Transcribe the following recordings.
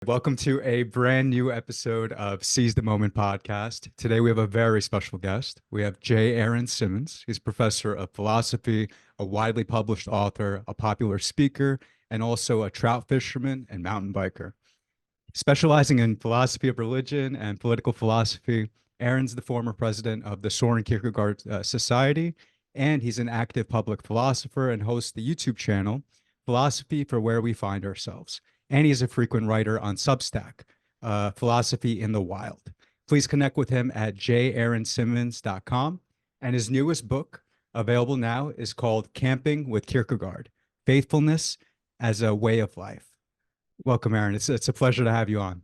Welcome to a brand new episode of Seize the Moment podcast. Today we have a very special guest. We have J. Aaron Simmons. He's professor of philosophy, a widely published author, a popular speaker, and also a trout fisherman and mountain biker. Specializing in philosophy of religion and political philosophy, Aaron's the former president of the Søren Kierkegaard Society, and he's an active public philosopher and hosts the YouTube channel Philosophy for Where We Find Ourselves. And he's a frequent writer on Substack, Philosophy in the Wild. Please connect with him at jaronsimmons.com. And his newest book, available now, is called Camping with Kierkegaard, Faithfulness as a Way of Life. Welcome, Aaron. It's a pleasure to have you on.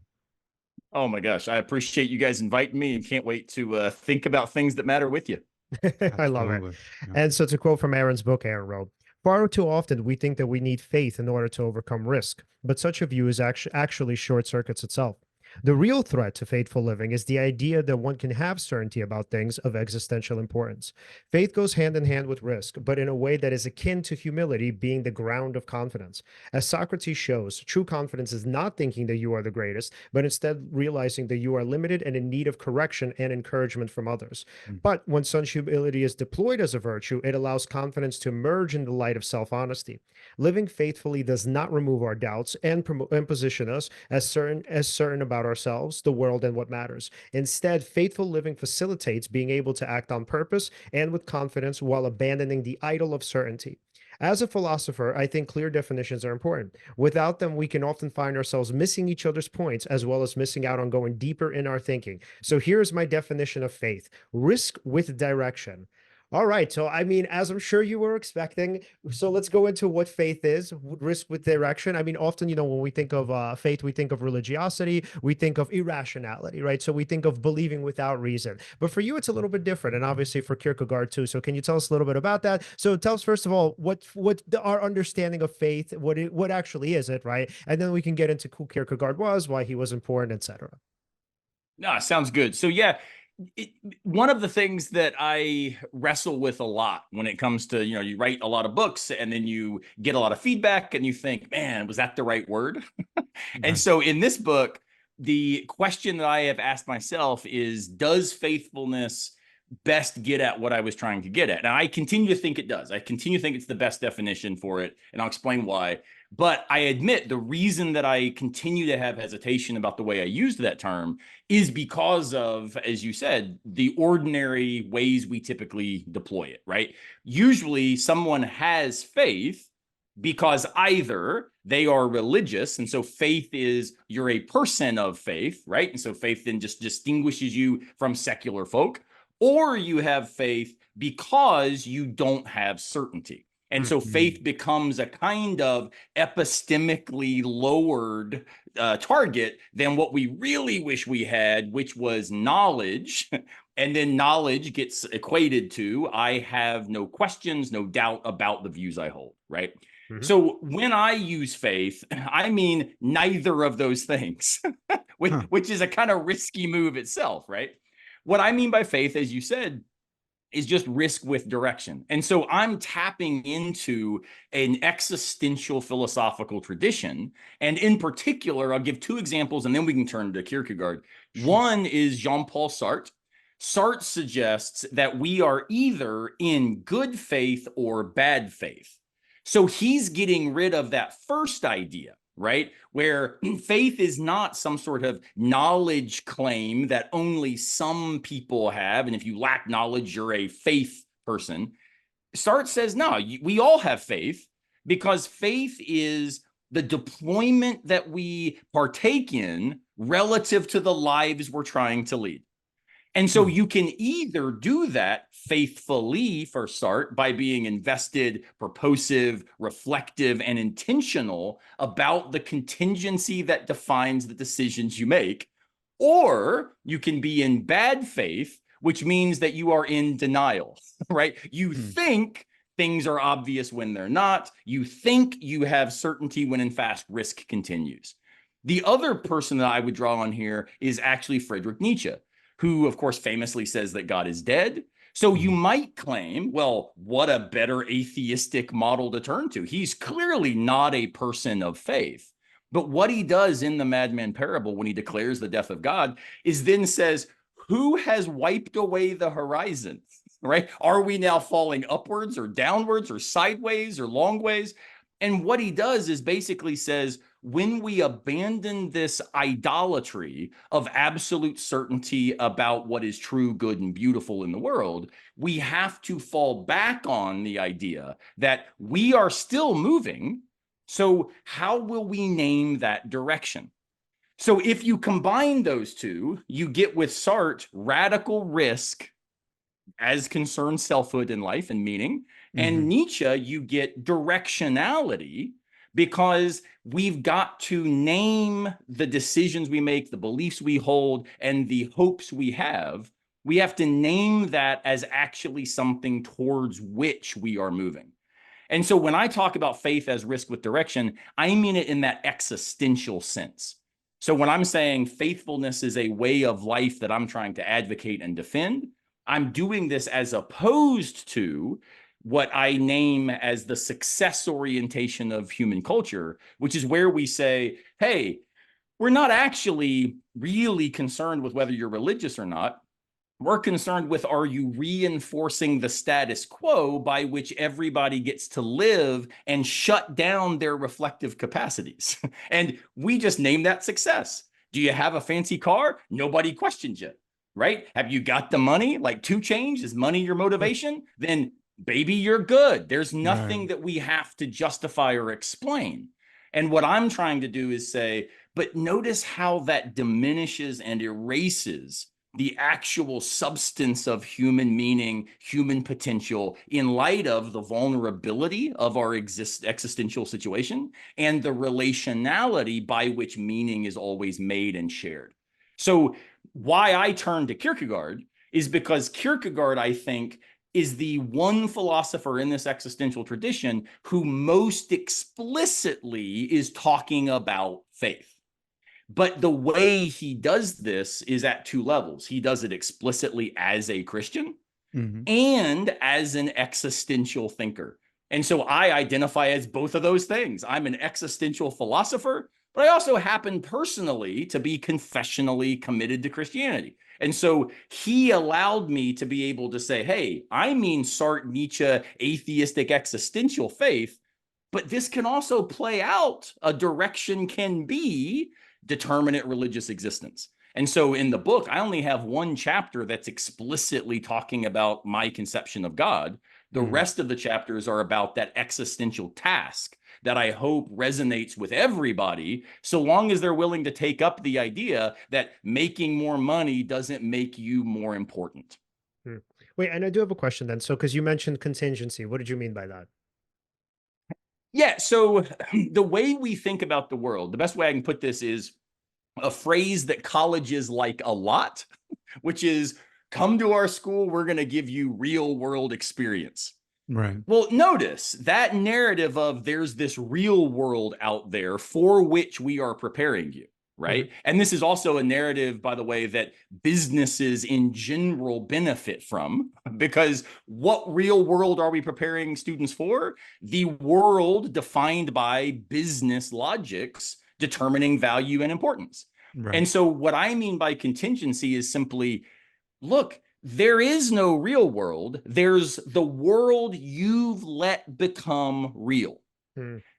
Oh my gosh, I appreciate you guys inviting me and can't wait to think about things that matter with you. I love it. Yeah. And so to quote from Aaron's book, Aaron wrote, "Far too often we think that we need faith in order to overcome risk, but such a view is actually short circuits itself. The real threat to faithful living is the idea that one can have certainty about things of existential importance. Faith goes hand in hand with risk, but in a way that is akin to humility being the ground of confidence. As Socrates shows, true confidence is not thinking that you are the greatest, but instead realizing that you are limited and in need of correction and encouragement from others. But when such humility is deployed as a virtue, it allows confidence to emerge in the light of self-honesty. Living faithfully does not remove our doubts and position us as certain about ourselves, the world, and what matters. Instead, faithful living facilitates being able to act on purpose and with confidence while abandoning the idol of certainty. As a philosopher, I think clear definitions are important. Without them, we can often find ourselves missing each other's points as well as missing out on going deeper in our thinking. So here's my definition of faith: risk with direction." All right. So, I mean, as I'm sure you were expecting, so let's go into what faith is, risk with direction. I mean, often, when we think of faith, we think of religiosity, we think of irrationality, right? So we think of believing without reason. But for you, it's a little bit different. And obviously for Kierkegaard too. So can you tell us a little bit about that? So tell us, first of all, our understanding of faith, what actually is it, right? And then we can get into who Kierkegaard was, why he was important, etc. No, sounds good. So yeah, one of the things that I wrestle with a lot when it comes to, you write a lot of books and then you get a lot of feedback and you think, man, was that the right word? And so in this book, the question that I have asked myself is, does faithfulness best get at what I was trying to get at? And I continue to think it does. I continue to think it's the best definition for it, and I'll explain why. But I admit the reason that I continue to have hesitation about the way I used that term is because of, as you said, the ordinary ways we typically deploy it, right? Usually someone has faith because either they are religious, and so faith is you're a person of faith, right? And so faith then just distinguishes you from secular folk, or you have faith because you don't have certainty. And so faith becomes a kind of epistemically lowered target than what we really wish we had, which was knowledge. And then knowledge gets equated to, I have no questions, no doubt about the views I hold, right? So when I use faith, I mean neither of those things, which is a kind of risky move itself, right? What I mean by faith, as you said, is just risk with direction. And so I'm tapping into an existential philosophical tradition. And in particular, I'll give two examples and then we can turn to Kierkegaard. One is Jean-Paul Sartre. Sartre suggests that we are either in good faith or bad faith. So he's getting rid of that first idea, right? Where faith is not some sort of knowledge claim that only some people have. And if you lack knowledge, you're a faith person. Sartre says, no, we all have faith, because faith is the deployment that we partake in relative to the lives we're trying to lead. And so you can either do that faithfully for Sartre by being invested, purposive, reflective, and intentional about the contingency that defines the decisions you make, or you can be in bad faith, which means that you are in denial, right? You think things are obvious when they're not. You think you have certainty when in fact risk continues. The other person that I would draw on here is actually Friedrich Nietzsche, who, of course, famously says that God is dead. So you might claim, well, what a better atheistic model to turn to. He's clearly not a person of faith. But what he does in the madman parable when he declares the death of God is then says, who has wiped away the horizon, right? Are we now falling upwards or downwards or sideways or long ways? And what he does is basically says, when we abandon this idolatry of absolute certainty about what is true, good, and beautiful in the world, we have to fall back on the idea that we are still moving. So how will we name that direction? So if you combine those two, you get with Sartre radical risk as concerns selfhood in life and meaning. And Nietzsche, you get directionality, because we've got to name the decisions we make, the beliefs we hold, and the hopes we have. We have to name that as actually something towards which we are moving. And so when I talk about faith as risk with direction, I mean it in that existential sense. So when I'm saying faithfulness is a way of life that I'm trying to advocate and defend, I'm doing this as opposed to what I name as the success orientation of human culture, which is where we say, hey, we're not actually really concerned with whether you're religious or not. We're concerned with, are you reinforcing the status quo by which everybody gets to live and shut down their reflective capacities? And we just name that success. Do you have a fancy car? Nobody questions you, right? Have you got the money? Like 2 Chainz, is money your motivation? Then baby, you're good. There's nothing that we have to justify or explain. And what I'm trying to do is say, but notice how that diminishes and erases the actual substance of human meaning, human potential, in light of the vulnerability of our existential situation and the relationality by which meaning is always made and shared. So why I turn to Kierkegaard is because Kierkegaard, I think, is the one philosopher in this existential tradition who most explicitly is talking about faith. But the way he does this is at 2 levels. He does it explicitly as a Christian and as an existential thinker. And so I identify as both of those things. I'm an existential philosopher, but I also happen personally to be confessionally committed to Christianity. And so he allowed me to be able to say, hey, I mean Sartre, Nietzsche, atheistic existential faith, but this can also play out. A direction can be determinate religious existence. And so in the book, I only have 1 chapter that's explicitly talking about my conception of God. The rest of the chapters are about that existential task that I hope resonates with everybody, so long as they're willing to take up the idea that making more money doesn't make you more important. Wait, and I do have a question then. So, because you mentioned contingency, what did you mean by that? Yeah, so the way we think about the world, the best way I can put this is a phrase that colleges like a lot, which is, come to our school, we're going to give you real world experience. Right. Well, notice that narrative of there's this real world out there for which we are preparing you, right? And this is also a narrative, by the way, that businesses in general benefit from, because what real world are we preparing students for? The world defined by business logics determining value and importance. Right. And so what I mean by contingency is simply, look, there is no real world. There's the world you've let become real.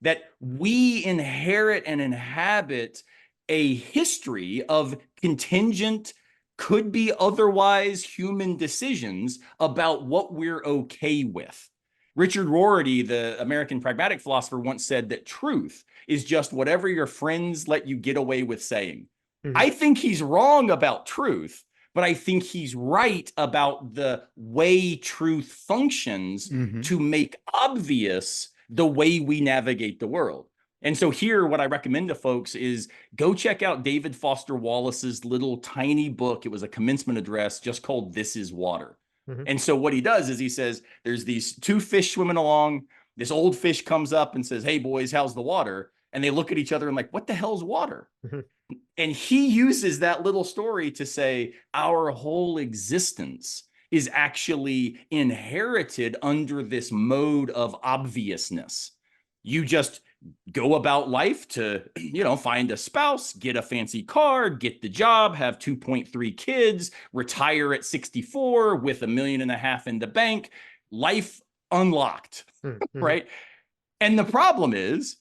That we inherit and inhabit a history of contingent, could be otherwise human decisions about what we're okay with. Richard Rorty, the American pragmatic philosopher, once said that truth is just whatever your friends let you get away with saying. I think he's wrong about truth, but I think he's right about the way truth functions to make obvious the way we navigate the world. And so here, what I recommend to folks is go check out David Foster Wallace's little tiny book. It was a commencement address just called This is Water. And so what he does is he says, there's these 2 fish swimming along. This old fish comes up and says, hey, boys, how's the water? And they look at each other and like, what the hell's water? And he uses that little story to say our whole existence is actually inherited under this mode of obviousness. You just go about life to, find a spouse, get a fancy car, get the job, have 2.3 kids, retire at 64 with $1.5 million in the bank, life unlocked, right? And the problem is,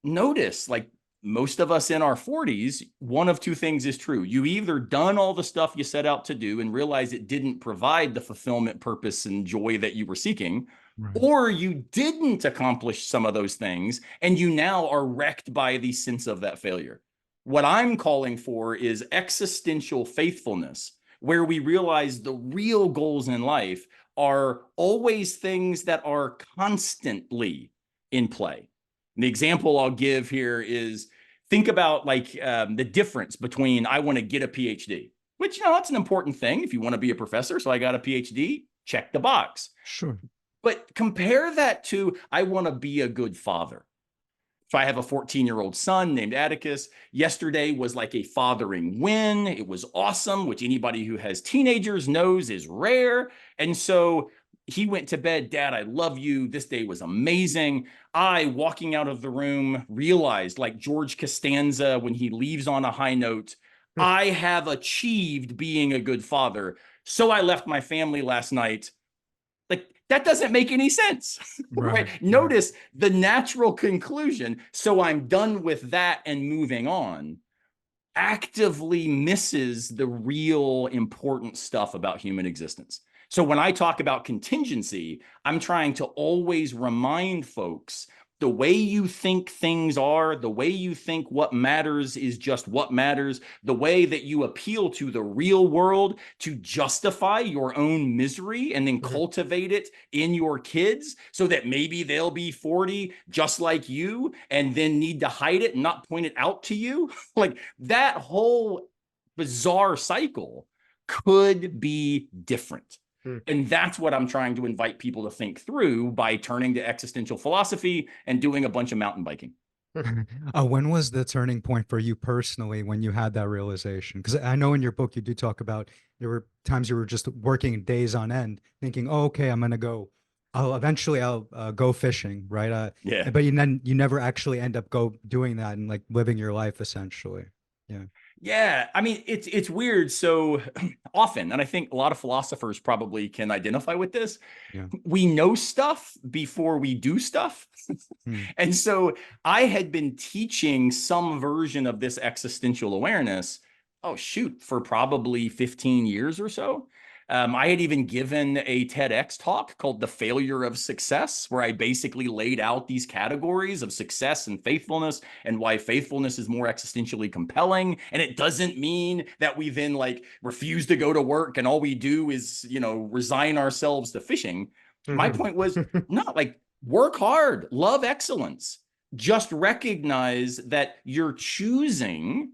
notice, like most of us in our 40s, one of two things is true. You either done all the stuff you set out to do and realize it didn't provide the fulfillment, purpose, and joy that you were seeking, Right. or you didn't accomplish some of those things and you now are wrecked by the sense of that failure. What I'm calling for is existential faithfulness, where we realize the real goals in life are always things that are constantly in play. And the example I'll give here is, think about like the difference between I want to get a PhD, which, that's an important thing if you want to be a professor. So I got a PhD, check the box. Sure. But compare that to, I want to be a good father. So I have a 14-year-old son named Atticus. Yesterday was like a fathering win. It was awesome, which anybody who has teenagers knows is rare. And so he went to bed, Dad, I love you. This day was amazing. I, walking out of the room, realized, like George Costanza, when he leaves on a high note, I have achieved being a good father. So I left my family last night. Like, that doesn't make any sense, right? Notice the natural conclusion. So I'm done with that and moving on, actively misses the real important stuff about human existence. So when I talk about contingency, I'm trying to always remind folks the way you think things are, the way you think what matters is just what matters, the way that you appeal to the real world to justify your own misery and then cultivate it in your kids so that maybe they'll be 40 just like you and then need to hide it and not point it out to you. Like, that whole bizarre cycle could be different. And that's what I'm trying to invite people to think through by turning to existential philosophy and doing a bunch of mountain biking. When was the turning point for you personally when you had that realization? Because I know in your book you do talk about there were times you were just working days on end thinking, oh, okay, I'm going to go. I'll go fishing, right? Yeah. But you never actually end up doing that and like living your life essentially. Yeah. Yeah, I mean, it's weird. So often, and I think a lot of philosophers probably can identify with this, we know stuff before we do stuff. And so I had been teaching some version of this existential awareness, for probably 15 years or so. I had even given a TEDx talk called The Failure of Success, where I basically laid out these categories of success and faithfulness and why faithfulness is more existentially compelling. And it doesn't mean that we then like refuse to go to work and all we do is, resign ourselves to fishing. My point was not like work hard, love excellence. Just recognize that you're choosing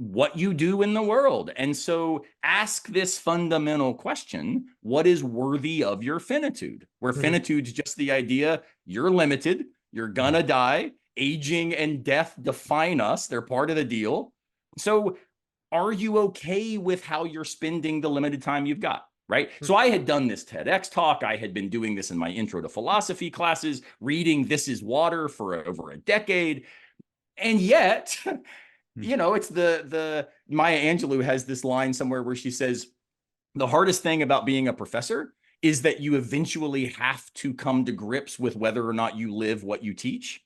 what you do in the world. And so ask this fundamental question: what is worthy of your finitude? Where finitude's just the idea you're limited, you're gonna die, aging and death define us, they're part of the deal. So are you okay with how you're spending the limited time you've got? Right. So I had done this TEDx talk. I had been doing this in my intro to philosophy classes, reading This Is Water for over a decade. And yet, it's the Maya Angelou has this line somewhere where she says, the hardest thing about being a professor is that you eventually have to come to grips with whether or not you live what you teach.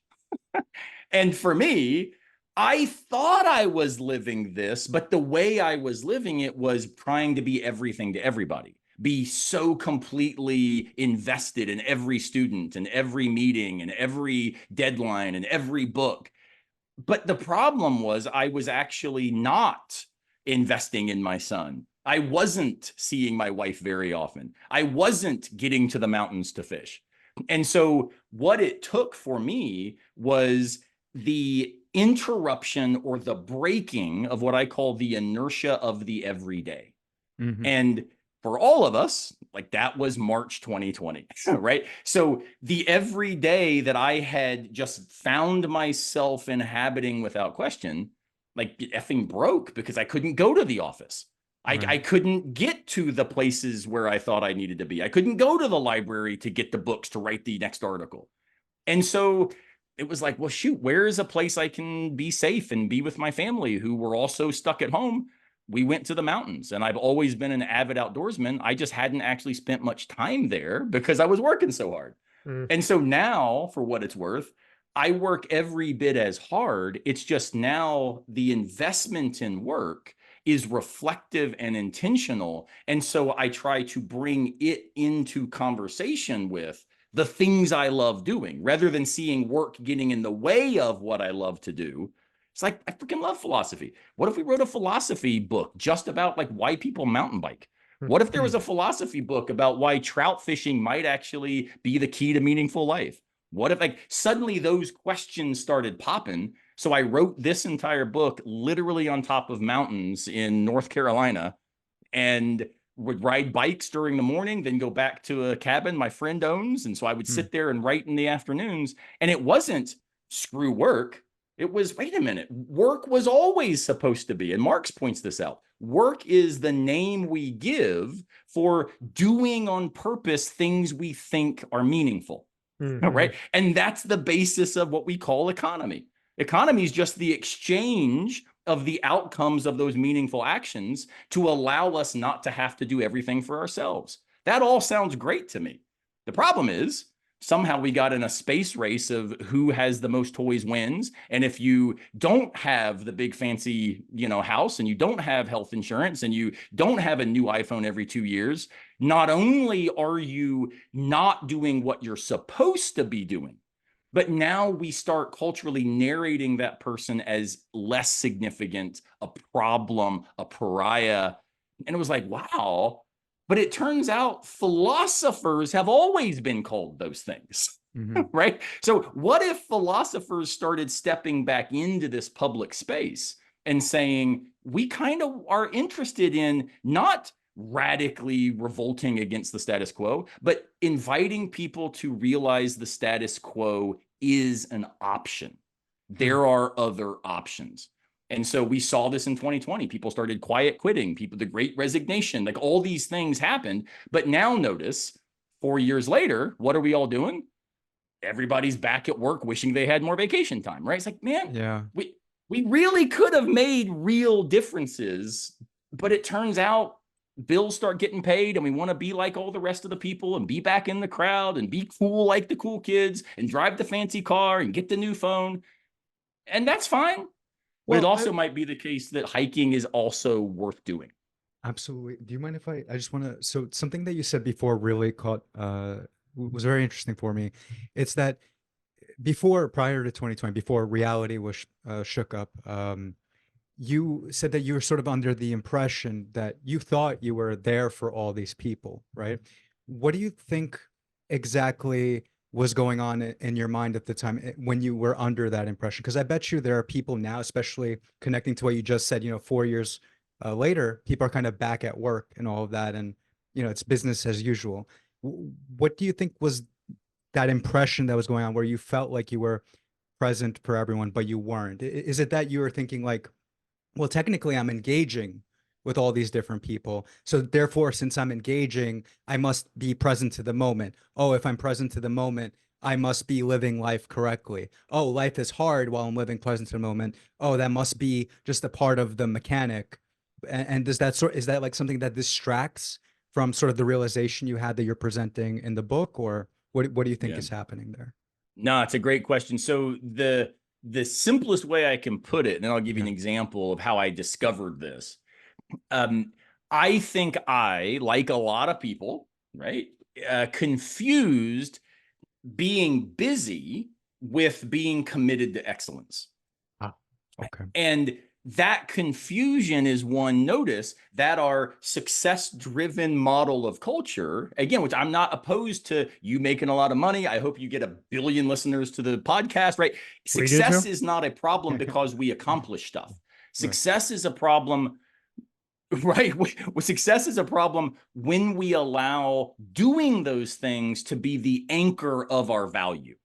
And for me, I thought I was living this, but the way I was living it was trying to be everything to everybody, be so completely invested in every student and every meeting and every deadline and every book. But the problem was I was actually not investing in my son. I wasn't seeing my wife very often. I wasn't getting to the mountains to fish. And so what it took for me was the interruption or the breaking of what I call the inertia of the everyday. And for all of us, like that was March 2020, right? So the everyday that I had just found myself inhabiting without question, like effing broke because I couldn't go to the office. I couldn't get to the places where I thought I needed to be. I couldn't go to the library to get the books to write the next article. And so it was like, well, shoot, where is a place I can be safe and be with my family who were also stuck at home? We went to the mountains, and I've always been an avid outdoorsman. I just hadn't actually spent much time there because I was working so hard. Mm. And so now, for what it's worth, I work every bit as hard. It's just now the investment in work is reflective and intentional. And so I try to bring it into conversation with the things I love doing, rather than seeing work getting in the way of what I love to do. It's like, I freaking love philosophy. What if we wrote a philosophy book just about like why people mountain bike? What if there was a philosophy book about why trout fishing might actually be the key to meaningful life? What if like suddenly those questions started popping? So I wrote this entire book literally on top of mountains in North Carolina, and would ride bikes during the morning, then go back to a cabin my friend owns. And so I would sit there and write in the afternoons. And it wasn't screw work. It was, wait a minute, work was always supposed to be, and Marx points this out, work is the name we give for doing on purpose things we think are meaningful, right? And that's the basis of what we call economy. Economy is just the exchange of the outcomes of those meaningful actions to allow us not to have to do everything for ourselves. That all sounds great to me. The problem is, somehow we got in a space race of who has the most toys wins. And if you don't have the big fancy, house, and you don't have health insurance, and you don't have a new iPhone every 2 years, not only are you not doing what you're supposed to be doing, but now we start culturally narrating that person as less significant, a problem, a pariah. And it was like, wow. But it turns out philosophers have always been called those things, right? So what if philosophers started stepping back into this public space and saying, we kind of are interested in not radically revolting against the status quo, but inviting people to realize the status quo is an option. There are other options. And so we saw this in 2020. People started quiet quitting, the great resignation, like all these things happened. But now notice 4 years later, what are we all doing? Everybody's back at work wishing they had more vacation time, right? It's like, man, Yeah. we really could have made real differences, but it turns out bills start getting paid, and we want to be like all the rest of the people and be back in the crowd and be cool like the cool kids and drive the fancy car and get the new phone. And that's fine. But it also might be the case that hiking is also worth doing. Absolutely. Do you mind if I just want to, so something that you said before really was very interesting for me. It's that prior to 2020, before reality was shook up, you said that you were sort of under the impression that you thought you were there for all these people, right? What do you think exactly was going on in your mind at the time when you were under that impression? Because I bet you there are people now, especially connecting to what you just said, 4 years later, people are kind of back at work and all of that. And, it's business as usual. What do you think was that impression that was going on where you felt like you were present for everyone, but you weren't? Is it that you were thinking like, well, technically I'm engaging with all these different people, so therefore, since I'm engaging, I must be present to the moment. Oh, if I'm present to the moment, I must be living life correctly. Oh, life is hard while I'm living present to the moment. Oh, that must be just a part of the mechanic. And is that like something that distracts from sort of the realization you had that you're presenting in the book, or what do you think is happening there? No, it's a great question. So the simplest way I can put it, and then I'll give you an example of how I discovered this. I think I, like a lot of people, right, confused being busy with being committed to excellence. Okay. And that confusion is one, notice that our success-driven model of culture, again, which I'm not opposed to you making a lot of money. I hope you get 1 billion listeners to the podcast, right? Success is not a problem because we accomplish stuff. Success is a problem, right? Success is a problem when we allow doing those things to be the anchor of our value,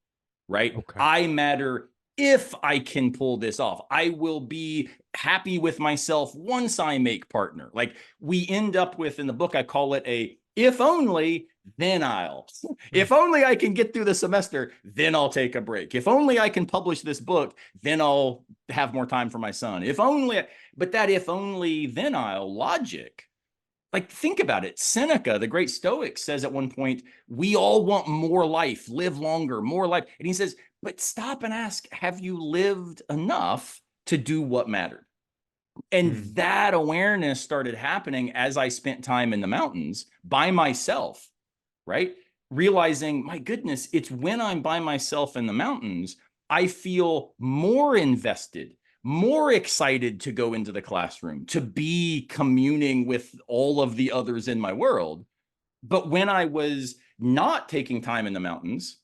right? Okay. I matter if I can pull this off. I will be happy with myself once I make partner. Like we end up with, in the book, I call it a, if only, then if only I can get through the semester, then I'll take a break. If only I can publish this book, then I'll have more time for my son. If only, but that if only, then I'll logic. Like, think about it. Seneca, the great Stoic, says at one point, we all want more life, live longer, more life. And he says, but stop and ask, have you lived enough to do what mattered? And that awareness started happening as I spent time in the mountains by myself, right? Realizing, my goodness, it's when I'm by myself in the mountains, I feel more invested, more excited to go into the classroom, to be communing with all of the others in my world. But when I was not taking time in the mountains,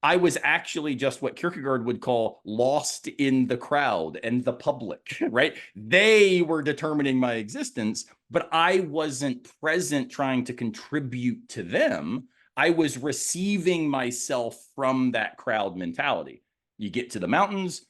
I was actually just what Kierkegaard would call lost in the crowd and the public, right? They were determining my existence, but I wasn't present trying to contribute to them. I was receiving myself from that crowd mentality. You get to the mountains,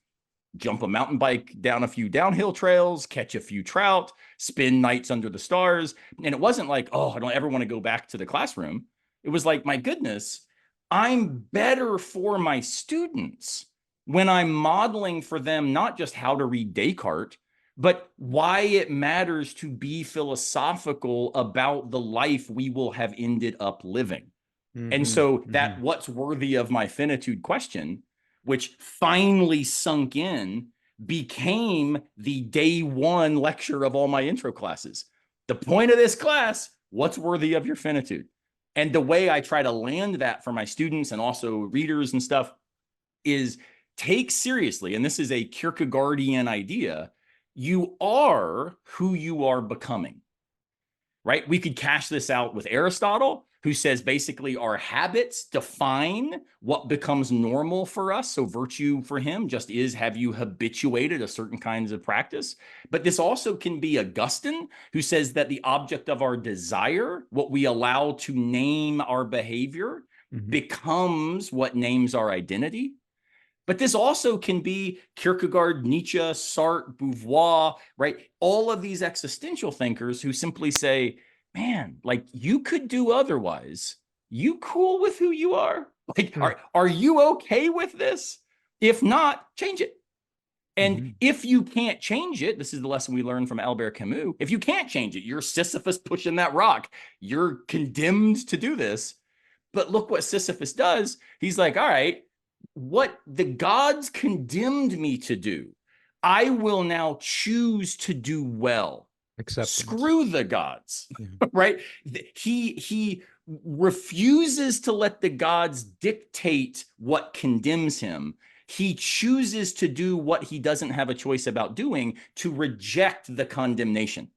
jump a mountain bike down a few downhill trails, catch a few trout, spend nights under the stars. And it wasn't like, oh, I don't ever want to go back to the classroom. It was like, my goodness, I'm better for my students when I'm modeling for them not just how to read Descartes, but why it matters to be philosophical about the life we will have ended up living. And so that what's worthy of my finitude question, which finally sunk in, became the day one lecture of all my intro classes. The point of this class, what's worthy of your finitude? And the way I try to land that for my students and also readers and stuff is take seriously, and this is a Kierkegaardian idea, you are who you are becoming, right? We could cash this out with Aristotle, who says basically our habits define what becomes normal for us. So virtue for him just is, have you habituated a certain kinds of practice? But this also can be Augustine, who says that the object of our desire, what we allow to name our behavior, becomes what names our identity. But this also can be Kierkegaard, Nietzsche, Sartre, Beauvoir, right? All of these existential thinkers who simply say, man, like, you could do otherwise. You cool with who you are? Like, are you okay with this? If not, change it. And if you can't change it, this is the lesson we learned from Albert Camus. If you can't change it, you're Sisyphus pushing that rock. You're condemned to do this. But look what Sisyphus does. He's like, all right, what the gods condemned me to do, I will now choose to do well. Acceptance. Screw the gods, right? He refuses to let the gods dictate what condemns him. He chooses to do what he doesn't have a choice about doing, to reject the condemnation.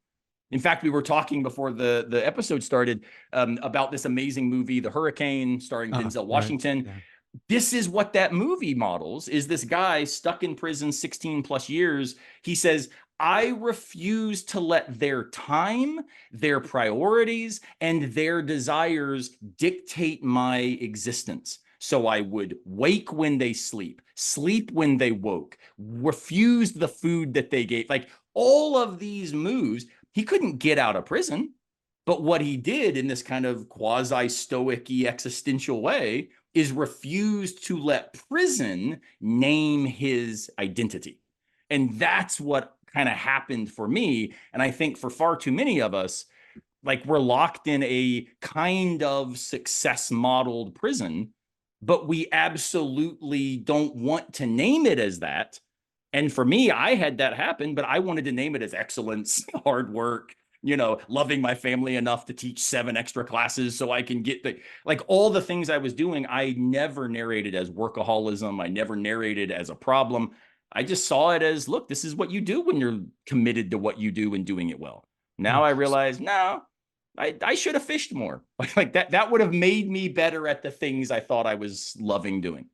In fact, we were talking before the episode started about this amazing movie, The Hurricane, starring Denzel Washington. Right. Yeah. This is what that movie models, is this guy stuck in prison 16 plus years. He says, I refuse to let their time, their priorities, and their desires dictate my existence. So I would wake when they sleep when they woke, refuse the food that they gave. Like, all of these moves, he couldn't get out of prison. But what he did in this kind of quasi-stoic-y existential way is refuse to let prison name his identity. And that's what kind of happened for me. And I think for far too many of us, like, we're locked in a kind of success modeled prison, but we absolutely don't want to name it as that. And for me, I had that happen, but I wanted to name it as excellence, hard work, loving my family enough to teach 7 extra classes so I can get all the things I was doing. I never narrated as workaholism. I never narrated as a problem. I just saw it as, look, this is what you do when you're committed to what you do and doing it well. Now I realize, no, I should have fished more. Like that would have made me better at the things I thought I was loving doing.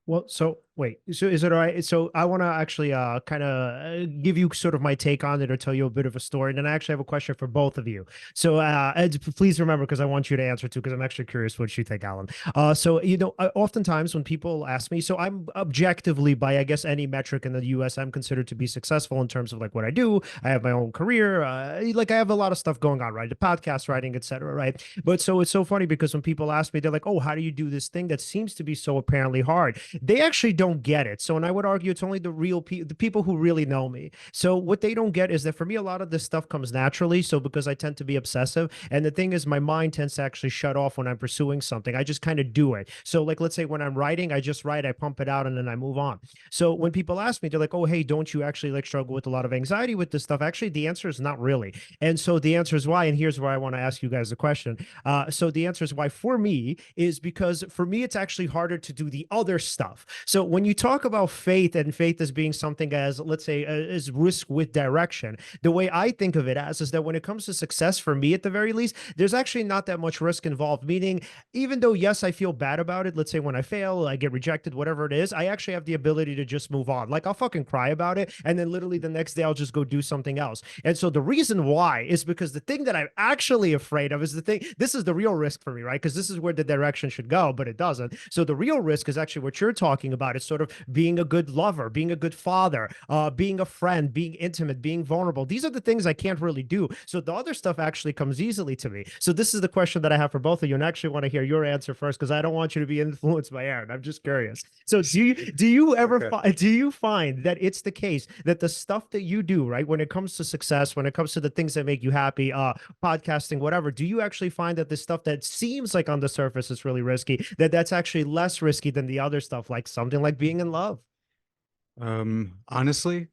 Well, so Wait, so is it all right? So I want to actually kind of give you sort of my take on it or tell you a bit of a story. And then I actually have a question for both of you. So Ed, please remember, because I want you to answer too, because I'm actually curious what you think, Alan. So, oftentimes when people ask me, so I'm objectively, by I guess any metric in the US, I'm considered to be successful in terms of like what I do. I have my own career. Like I have a lot of stuff going on, right? The podcast writing, etc. Right. But so it's so funny because when people ask me, they're like, oh, how do you do this thing that seems to be so apparently hard? They actually don't get it. So, and I would argue it's only the real the people who really know me. So what they don't get is that for me, a lot of this stuff comes naturally. So because I tend to be obsessive, and the thing is, my mind tends to actually shut off when I'm pursuing something. I just kind of do it. So like, let's say when I'm writing, I just write, I pump it out, and then I move on. So when people ask me, they're like, oh, hey, don't you actually like struggle with a lot of anxiety with this stuff? Actually, the answer is not really. And so the answer is why, and here's where I want to ask you guys a question. So the answer is why for me is because for me, it's actually harder to do the other stuff. So when you talk about faith and faith as being something as, let's say, as risk with direction, the way I think of it as is that when it comes to success, for me at the very least, there's actually not that much risk involved. Meaning, even though, yes, I feel bad about it, let's say when I fail, I get rejected, whatever it is, I actually have the ability to just move on. Like I'll fucking cry about it. And then literally the next day, I'll just go do something else. And so the reason why is because the thing that I'm actually afraid of is the thing, this is the real risk for me, right? Because this is where the direction should go, but it doesn't. So the real risk is actually what you're talking about. It's sort of being a good lover, being a good father, being a friend, being intimate, being vulnerable. These are the things I can't really do. So the other stuff actually comes easily to me. So this is the question that I have for both of you, and I actually want to hear your answer first because I don't want you to be influenced by Aaron. I'm just curious. So do you ever do you find that it's the case that the stuff that you do, right, when it comes to success, when it comes to the things that make you happy, podcasting, whatever, do you actually find that the stuff that seems like on the surface is really risky, that's actually less risky than the other stuff, like something like being in love? Honestly,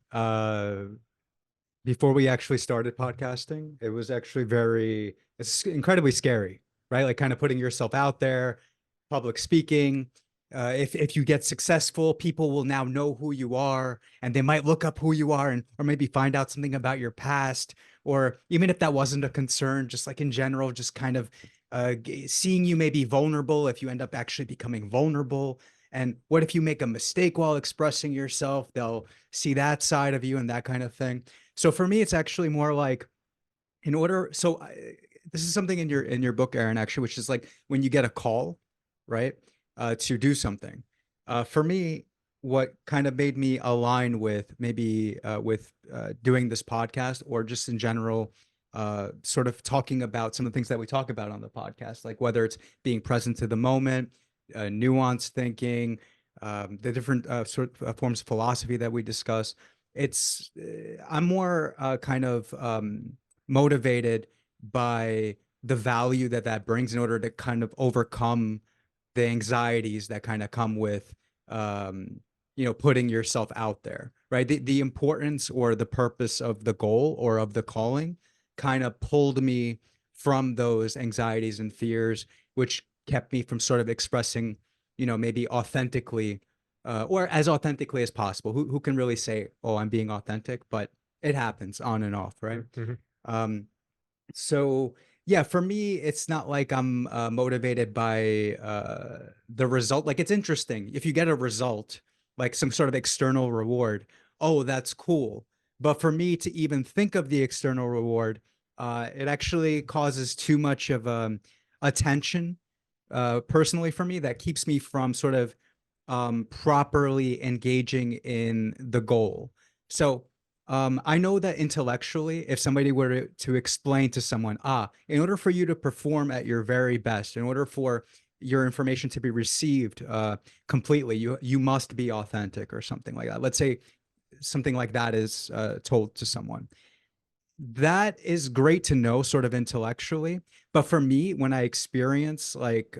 before we actually started podcasting, it was actually it's incredibly scary, right? Like kind of putting yourself out there, public speaking. If you get successful, people will now know who you are, and they might look up who you are and or maybe find out something about your past, or even if that wasn't a concern, just like in general, just kind of seeing you maybe vulnerable if you end up actually becoming vulnerable. And what if you make a mistake while expressing yourself? They'll see that side of you and that kind of thing. So for me, it's actually more like this is something in your book, Aaron, actually, which is like when you get a call, right, to do something. For me, what kind of made me align with maybe with doing this podcast or just in general, sort of talking about some of the things that we talk about on the podcast, like whether it's being present to the moment, nuanced thinking, the different forms of philosophy that we discuss. I'm more kind of motivated by the value that brings in order to kind of overcome the anxieties that kind of come with putting yourself out there, right? The importance or the purpose of the goal or of the calling kind of pulled me from those anxieties and fears, which kept me from sort of expressing, maybe authentically, or as authentically as possible. Who can really say, oh, I'm being authentic? But it happens on and off, right? So yeah, for me, it's not like I'm motivated by the result. Like it's interesting if you get a result, like some sort of external reward. Oh, that's cool. But for me to even think of the external reward, it actually causes too much of attention personally for me that keeps me from sort of properly engaging in the goal. So I know that intellectually, if somebody were to explain to someone, in order for you to perform at your very best, in order for your information to be received completely, you must be authentic or something like that. Let's say something like that is told to someone. That is great to know sort of intellectually. But for me, when I experience like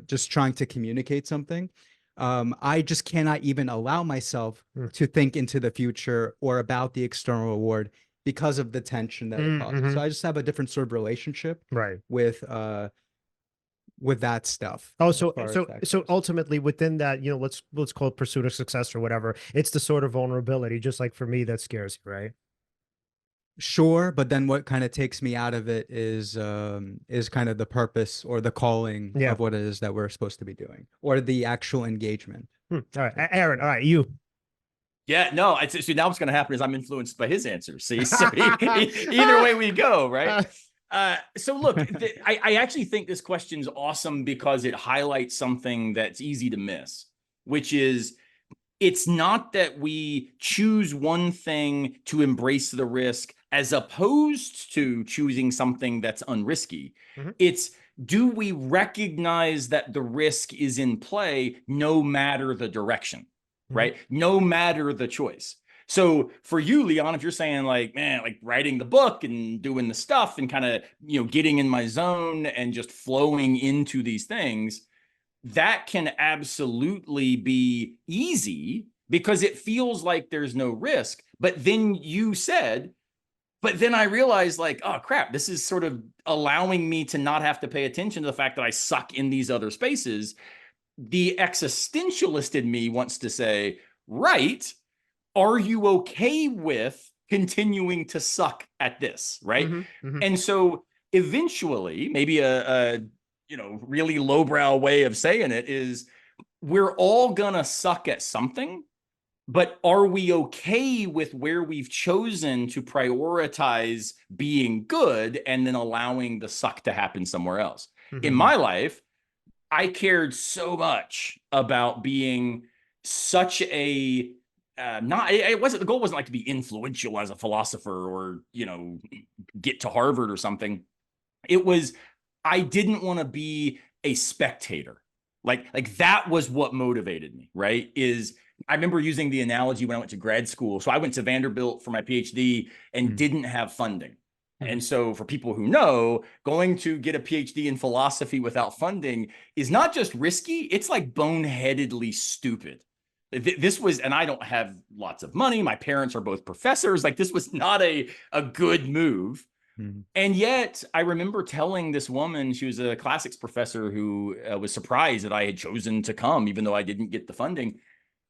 just trying to communicate something, I just cannot even allow myself to think into the future or about the external reward because of the tension that it causes. So I just have a different sort of relationship with that stuff. Oh, so ultimately within that, let's call it pursuit of success or whatever. It's the sort of vulnerability, just like for me, that scares you, right? Sure, but then what kind of takes me out of it is kind of the purpose or the calling of what it is that we're supposed to be doing, or the actual engagement. All right, Aaron. All right, you. Yeah, no, so now what's going to happen is I'm influenced by his answers. See, so either way we go, right? So look, I actually think this question's awesome because it highlights something that's easy to miss, which is it's not that we choose one thing to embrace the risk as opposed to choosing something that's unrisky. Mhm. It's, do we recognize that the risk is in play no matter the direction, right? No matter the choice. So for you, Leon, if you're saying like, man, like writing the book and doing the stuff and kind of, getting in my zone and just flowing into these things, that can absolutely be easy because it feels like there's no risk. But then you said, but then I realized like, oh crap, this is sort of allowing me to not have to pay attention to the fact that I suck in these other spaces. The existentialist in me wants to say, right, are you okay with continuing to suck at this, right? And so eventually, maybe a really lowbrow way of saying it is, we're all gonna suck at something, but are we okay with where we've chosen to prioritize being good and then allowing the suck to happen somewhere else? In my life, I cared so much about being such a the goal wasn't like to be influential as a philosopher or get to Harvard or something. It was, I didn't want to be a spectator. Like that was what motivated me, right? I remember using the analogy when I went to grad school. So I went to Vanderbilt for my PhD and didn't have funding. And so for people who know, going to get a PhD in philosophy without funding is not just risky, it's like boneheadedly stupid. This was, and I don't have lots of money. My parents are both professors. Like this was not a good move. And yet I remember telling this woman, she was a classics professor who was surprised that I had chosen to come, even though I didn't get the funding.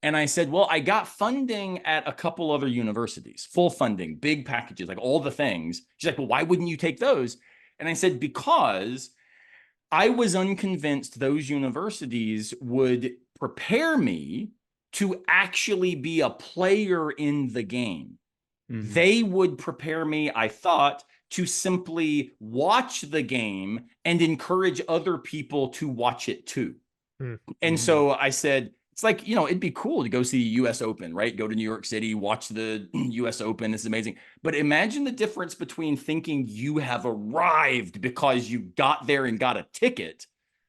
And I said, well, I got funding at a couple other universities, full funding, big packages, like all the things. She's like, well, why wouldn't you take those? And I said, because I was unconvinced those universities would prepare me to actually be a player in the game. They would prepare me, I thought, to simply watch the game and encourage other people to watch it too. And so I said, it's like, it'd be cool to go see the US Open, right? Go to New York City, watch the US Open. This is amazing. But imagine the difference between thinking you have arrived because you got there and got a ticket,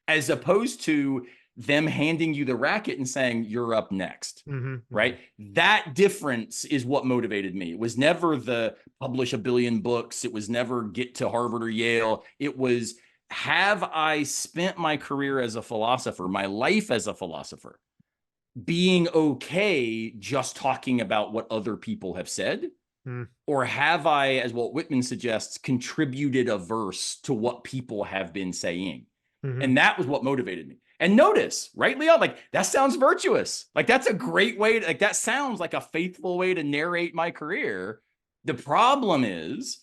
as opposed to them handing you the racket and saying, you're up next, right? That difference is what motivated me. It was never the publish 1 billion books. It was never get to Harvard or Yale. It was, have I spent my career as a philosopher, my life as a philosopher, being okay just talking about what other people have said? Or have I, as Walt Whitman suggests, contributed a verse to what people have been saying? And that was what motivated me. And notice, right, Leo? Like that sounds virtuous. Like that's a great way like that sounds like a faithful way to narrate my career. The problem is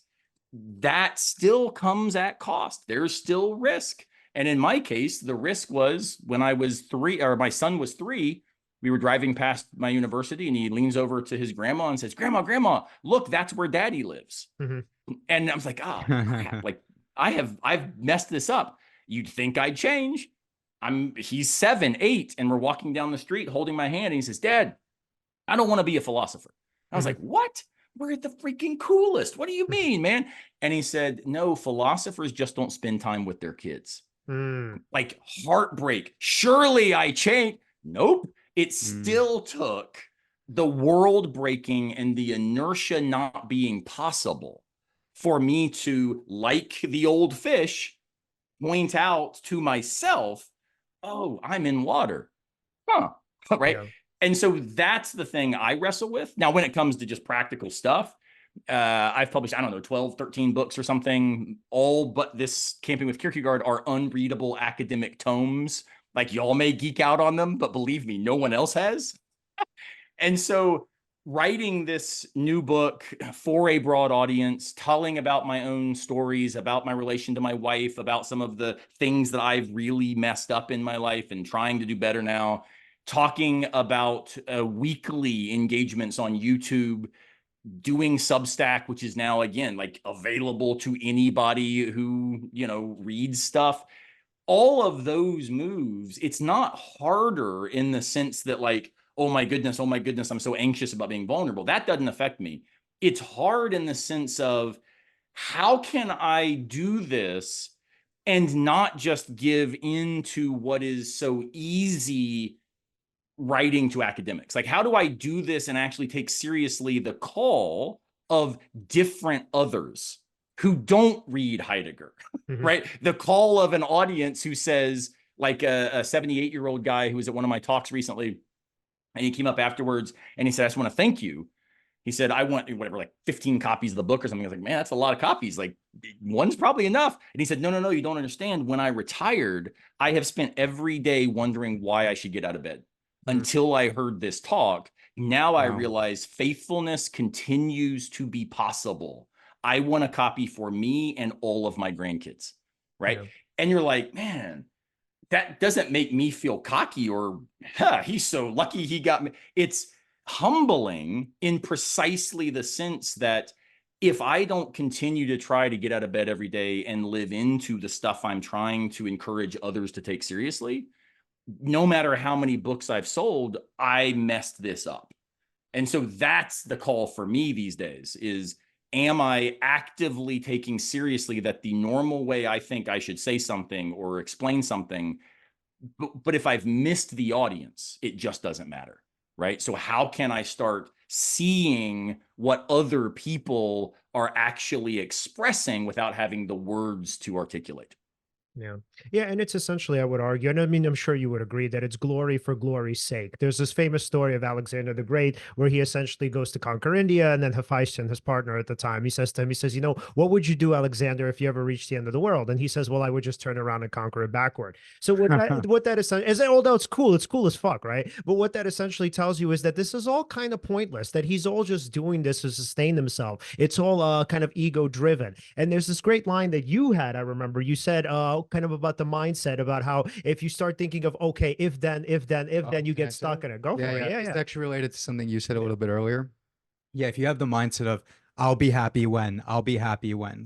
that still comes at cost. There's still risk. And in my case, the risk was when I was 3, or my son was 3, we were driving past my university and he leans over to his grandma and says, Grandma, look, that's where daddy lives. And I was like, crap. Like I've messed this up. You'd think I'd change. He's 7, 8, and we're walking down the street holding my hand. And he says, Dad, I don't want to be a philosopher. I was like, what? We're the freaking coolest. What do you mean, man? And he said, no, philosophers just don't spend time with their kids. Like heartbreak. Surely I changed. Nope. It still took the world breaking and the inertia not being possible for me to, like the old fish, point out to myself, oh, I'm in water. Right. Yeah. And so that's the thing I wrestle with. Now, when it comes to just practical stuff, I've published, 12, 13 books or something. All but this Camping with Kierkegaard are unreadable academic tomes. Like y'all may geek out on them, but believe me, no one else has. And so writing this new book for a broad audience, telling about my own stories, about my relation to my wife, about some of the things that I've really messed up in my life and trying to do better now, talking about weekly engagements on YouTube, doing Substack, which is now, again, like available to anybody who, reads stuff. All of those moves, it's not harder in the sense that like, oh my goodness, I'm so anxious about being vulnerable. That doesn't affect me. It's hard in the sense of, how can I do this and not just give into what is so easy writing to academics? Like, how do I do this and actually take seriously the call of different others who don't read Heidegger, right? The call of an audience who says, like a 78-year-old guy who was at one of my talks recently, and he came up afterwards and he said, I just want to thank you. He said, I want whatever, like 15 copies of the book or something. I was like, man, that's a lot of copies. Like, one's probably enough. And he said, no, you don't understand. When I retired, I have spent every day wondering why I should get out of bed until I heard this talk. Now I realize faithfulness continues to be possible. I want a copy for me and all of my grandkids, right? Yeah. And you're like, man, that doesn't make me feel cocky or, he's so lucky he got me. It's humbling in precisely the sense that if I don't continue to try to get out of bed every day and live into the stuff I'm trying to encourage others to take seriously, no matter how many books I've sold, I messed this up. And so that's the call for me these days is, am I actively taking seriously that the normal way I think I should say something or explain something, but if I've missed the audience, it just doesn't matter, right? So how can I start seeing what other people are actually expressing without having the words to articulate? Yeah. And it's essentially, I would argue, and I mean, I'm sure you would agree that it's glory for glory's sake. There's this famous story of Alexander the Great where he essentially goes to conquer India, and then Hephaestion, his partner at the time, he says to him, what would you do, Alexander, if you ever reached the end of the world? And he says, well, I would just turn around and conquer it backward. So what that essentially is, although it's cool as fuck, right? But what that essentially tells you is that this is all kind of pointless, that he's all just doing this to sustain himself. It's all kind of ego driven. And there's this great line that you had, I remember, you said, kind of about the mindset, about how if you start thinking of, okay, if then you get stuck in it. Go for it. Yeah. It's actually related to something you said a little bit earlier. Yeah, if you have the mindset of, I'll be happy when,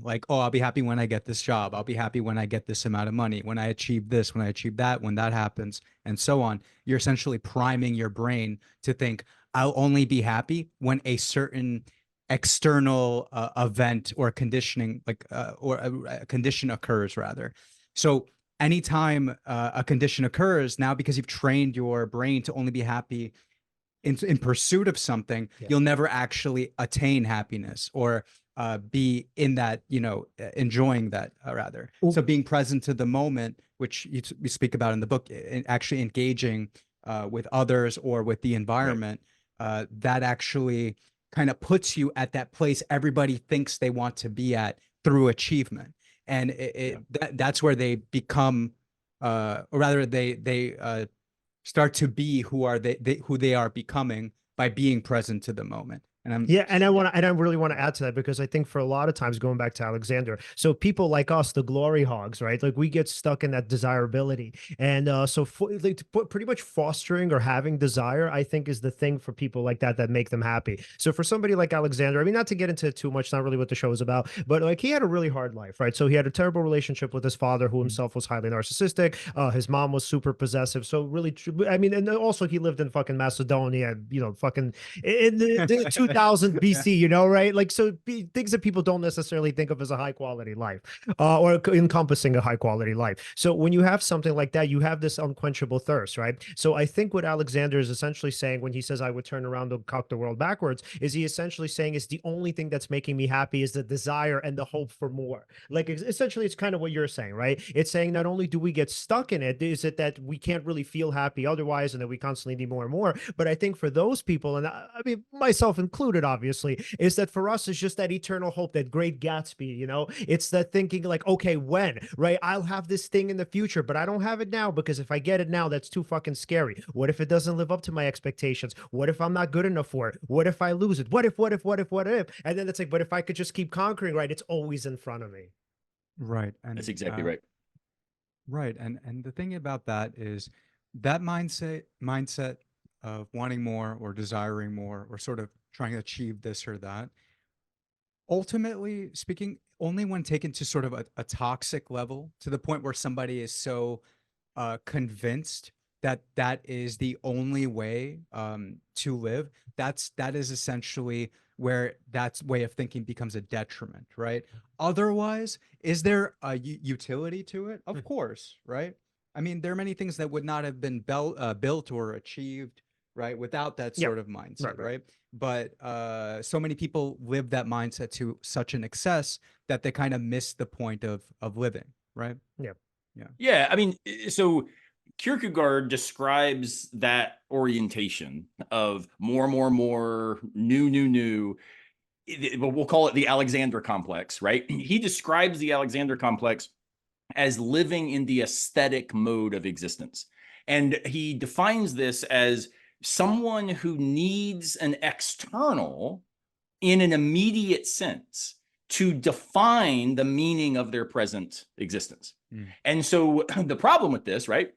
like, oh, I'll be happy when I get this job. I'll be happy when I get this amount of money, when I achieve this, when I achieve that, when that happens, and so on. You're essentially priming your brain to think, I'll only be happy when a certain external event or conditioning, or a condition occurs, rather. So anytime a condition occurs, now because you've trained your brain to only be happy in pursuit of something, you'll never actually attain happiness or be in that, enjoying that, rather. Ooh. So being present to the moment, which you speak about in the book, actually engaging with others or with the environment, that actually kind of puts you at that place everybody thinks they want to be at through achievement. And that's where they become, or rather they start to be who they are becoming by being present to the moment. And I really want to add to that, because I think for a lot of times, going back to Alexander, so people like us, the glory hogs, right? Like we get stuck in that desirability, and pretty much fostering or having desire, I think, is the thing for people like that make them happy. So for somebody like Alexander, I mean, not to get into it too much, not really what the show is about, but like he had a really hard life, right? So he had a terrible relationship with his father, who himself was highly narcissistic. His mom was super possessive. So really, I mean, and also he lived in fucking Macedonia, fucking in the 2000 BC, right? Like, so things that people don't necessarily think of as a high quality life, or encompassing a high quality life. So when you have something like that, you have this unquenchable thirst, right? So I think what Alexander is essentially saying when he says, I would turn around and cock the world backwards, is he essentially saying is the only thing that's making me happy is the desire and the hope for more. Like, essentially, it's kind of what you're saying, right? It's saying not only do we get stuck in it, is it that we can't really feel happy otherwise, and that we constantly need more and more. But I think for those people, and I mean, myself included, obviously, is that for us, it's just that eternal hope, that great Gatsby, it's that thinking like, okay, when, right? I'll have this thing in the future, but I don't have it now, because if I get it now, that's too fucking scary. What if it doesn't live up to my expectations? What if I'm not good enough for it? What if I lose it? What if? And then it's like, but if I could just keep conquering, right? It's always in front of me. Right. And that's exactly right. Right. And the thing about that is, that mindset of wanting more or desiring more or sort of trying to achieve this or that, ultimately speaking, only when taken to sort of a toxic level, to the point where somebody is so convinced that that is the only way to live, that is essentially where that way of thinking becomes a detriment, right? Otherwise, is there a utility to it? Of course, right? I mean, there are many things that would not have been built or achieved, right, without that Yeah. sort of mindset, Right, right. right? But so many people live that mindset to such an excess that they kind of miss the point of living, right? Yeah. Yeah. Yeah, I mean, so Kierkegaard describes that orientation of more, new. We'll call it the Alexander complex, right? He describes the Alexander complex as living in the aesthetic mode of existence. And he defines this as someone who needs an external in an immediate sense to define the meaning of their present existence. And so the problem with this, right,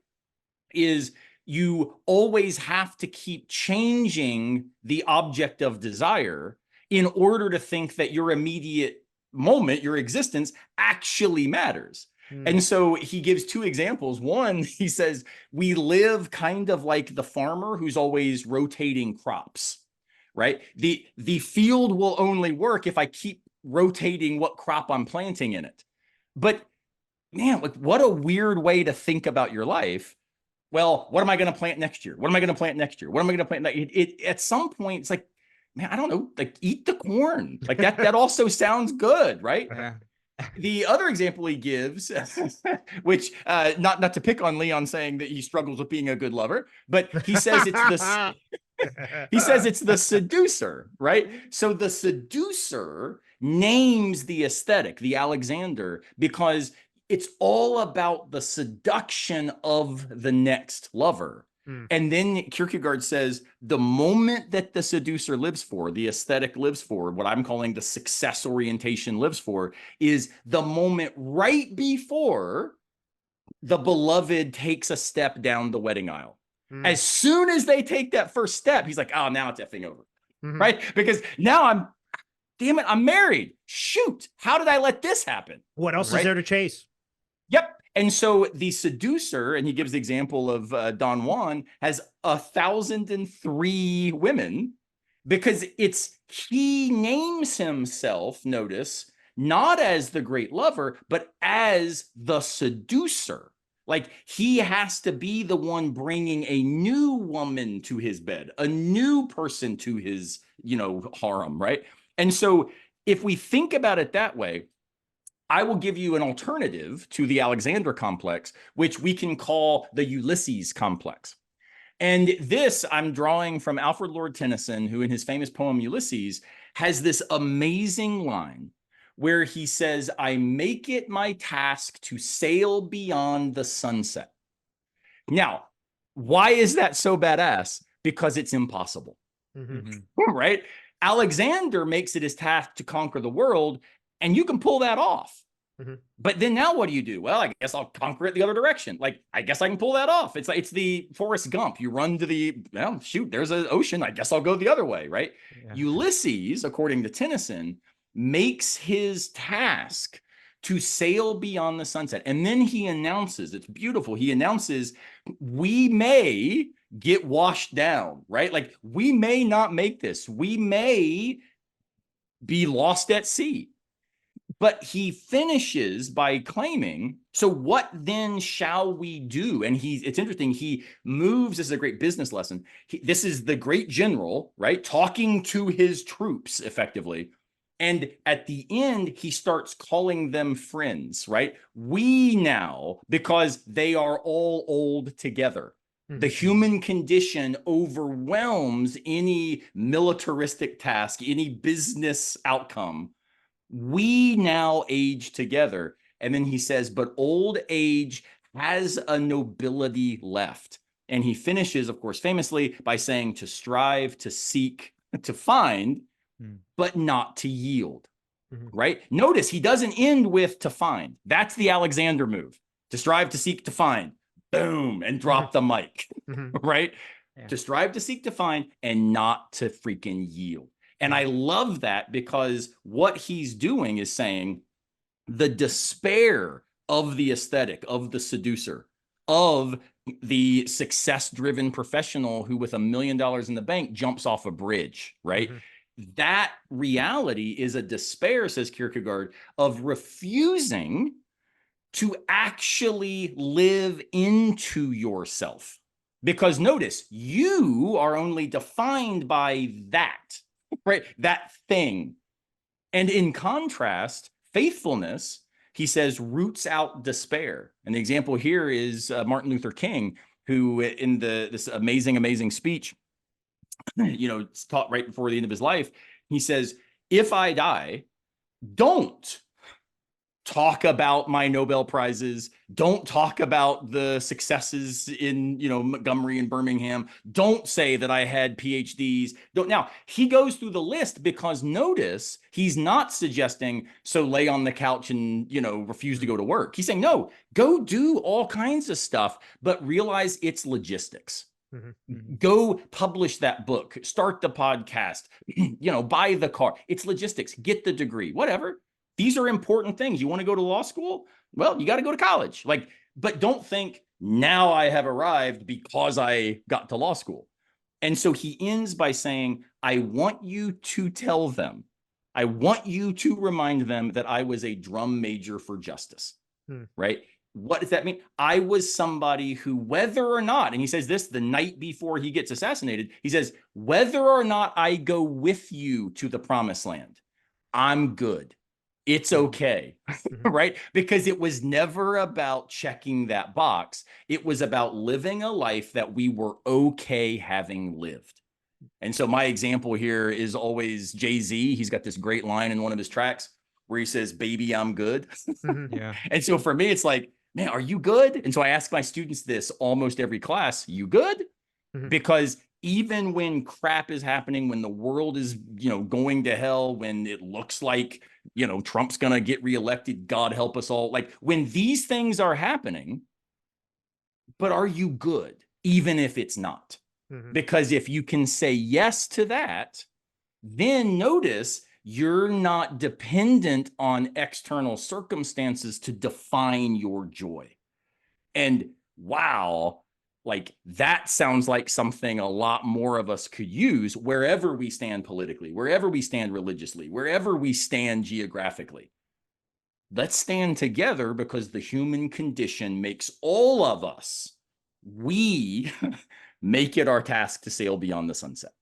is you always have to keep changing the object of desire in order to think that your immediate moment, your existence, actually matters. And so he gives two examples. One, he says, we live kind of like the farmer who's always rotating crops, right? The field will only work if I keep rotating what crop I'm planting in it. But man, like, what a weird way to think about your life. Well, what am I going to plant next year? What am I going to plant next year? What am I going to plant next year? At some point, it's like, man, I don't know, like, eat the corn. Like that also sounds good, right? Yeah. The other example he gives, which not to pick on Leon saying that he struggles with being a good lover, but he says it's the seducer, right? So the seducer names the aesthetic, the Alexander, because it's all about the seduction of the next lover. And then Kierkegaard says the moment that the seducer lives for, the aesthetic lives for, what I'm calling the success orientation lives for, is the moment right before the beloved takes a step down the wedding aisle. As soon as they take that first step, he's like, oh, now it's effing over, right? Because now damn it, I'm married. Shoot, how did I let this happen? What else Right? is there to chase? Yep. And so the seducer, and he gives the example of Don Juan, has 1,003 women because he names himself, notice, not as the great lover, but as the seducer. Like, he has to be the one bringing a new woman to his bed, a new person to his, harem, right? And so if we think about it that way, I will give you an alternative to the Alexander complex, which we can call the Ulysses complex. And this I'm drawing from Alfred Lord Tennyson, who in his famous poem Ulysses has this amazing line where he says, I make it my task to sail beyond the sunset. Now, why is that so badass? Because it's impossible, right? Alexander makes it his task to conquer the world, and you can pull that off. But then now what do? Well, I guess I'll conquer it the other direction. Like, I guess I can pull that off. It's like, it's the Forrest Gump. You run to shoot, there's an ocean. I guess I'll go the other way, right? Yeah. Ulysses, according to Tennyson, makes his task to sail beyond the sunset. And then he announces, it's beautiful. He announces, we may get washed down, right? Like, we may not make this. We may be lost at sea. But he finishes by claiming, so what then shall we do? And it's interesting, he moves, this is a great business lesson. This is the great general, right? Talking to his troops effectively. And at the end, he starts calling them friends, right? We now, because they are all old together. The human condition overwhelms any militaristic task, any business outcome. We now age together. And then he says, but old age has a nobility left. And he finishes, of course, famously by saying to strive, to seek, to find, but not to yield, right? Notice he doesn't end with to find. That's the Alexander move. To strive, to seek, to find, boom, and drop the mic, right? Yeah. To strive, to seek, to find, and not to freaking yield. And I love that, because what he's doing is saying the despair of the aesthetic, of the seducer, of the success-driven professional who with $1 million in the bank jumps off a bridge, right? That reality is a despair, says Kierkegaard, of refusing to actually live into yourself. Because notice, you are only defined by that, right? That thing. And in contrast, faithfulness, he says, roots out despair. And the example here is Martin Luther King, who in this amazing speech, it's taught right before the end of his life, he says, if I die, don't talk about my Nobel Prizes. Don't talk about the successes in, Montgomery and Birmingham. Don't say that I had PhDs. Now, he goes through the list, because notice he's not suggesting, so lay on the couch and, refuse to go to work. He's saying, no, go do all kinds of stuff, but realize it's logistics. Go publish that book, start the podcast, buy the car. It's logistics, get the degree, whatever. These are important things. You want to go to law school? Well, you got to go to college. But don't think now I have arrived because I got to law school. And so he ends by saying, I want you to tell them, I want you to remind them that I was a drum major for justice, right? What does that mean? I was somebody who, whether or not, and he says this the night before he gets assassinated, he says, whether or not I go with you to the promised land, I'm good. It's okay, right? Because it was never about checking that box. It was about living a life that we were okay having lived. And so my example here is always Jay-Z. He's got this great line in one of his tracks where he says, baby, I'm good. Yeah. And so for me, it's like, man, are you good? And so I ask my students this almost every class, you good? Because even when crap is happening, when the world is, going to hell, when it looks like, Trump's going to get reelected, God help us all. Like when these things are happening, but are you good? Even if it's not, because if you can say yes to that, then notice you're not dependent on external circumstances to define your joy. And wow, like that sounds like something a lot more of us could use wherever we stand politically, wherever we stand religiously, wherever we stand geographically. Let's stand together, because the human condition makes all of us, we make it our task to sail beyond the sunset.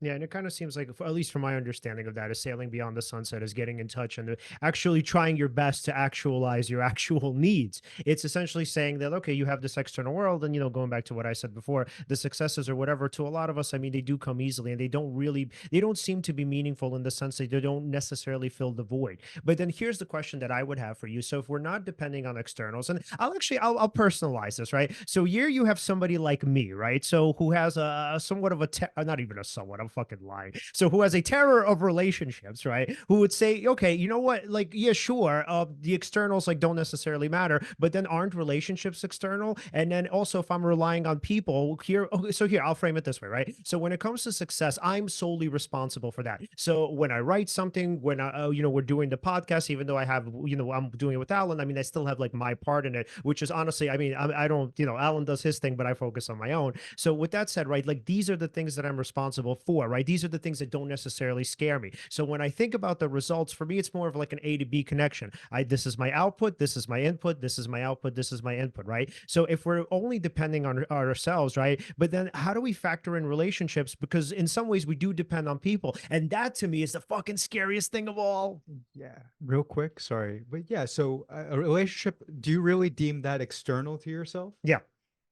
Yeah, and it kind of seems like, at least from my understanding of that, is sailing beyond the sunset is getting in touch and actually trying your best to actualize your actual needs. It's essentially saying that, okay, you have this external world, and, going back to what I said before, the successes or whatever, to a lot of us, I mean, they do come easily, and they don't seem to be meaningful in the sense that they don't necessarily fill the void. But then here's the question that I would have for you. So if we're not depending on externals, and I'll personalize this, right? So here you have somebody like me, right? So who has a somewhat of a, not even a somewhat, I'm fucking lying. So who has a terror of relationships, right? Who would say, okay, you know what? Like, yeah, sure. The externals don't necessarily matter, but then aren't relationships external? And then also, if I'm relying on people here, okay, so here, I'll frame it this way, right? So when it comes to success, I'm solely responsible for that. So when I write something, when we're doing the podcast, even though I have, I'm doing it with Alan, I mean, I still have like my part in it, which is honestly, I mean, I don't, Alan does his thing, but I focus on my own. So with that said, right, like these are the things that I'm responsible for, right? These are the things that don't necessarily scare me. So when I think about the results, for me, it's more of like an A to B connection. This is my output, this is my input, this is my output, this is my input, right? So if we're only depending on ourselves, right? But then how do we factor in relationships? Because in some ways we do depend on people. And that to me is the fucking scariest thing of all. Yeah. Real quick. Sorry. But yeah. So a relationship, do you really deem that external to yourself? Yeah.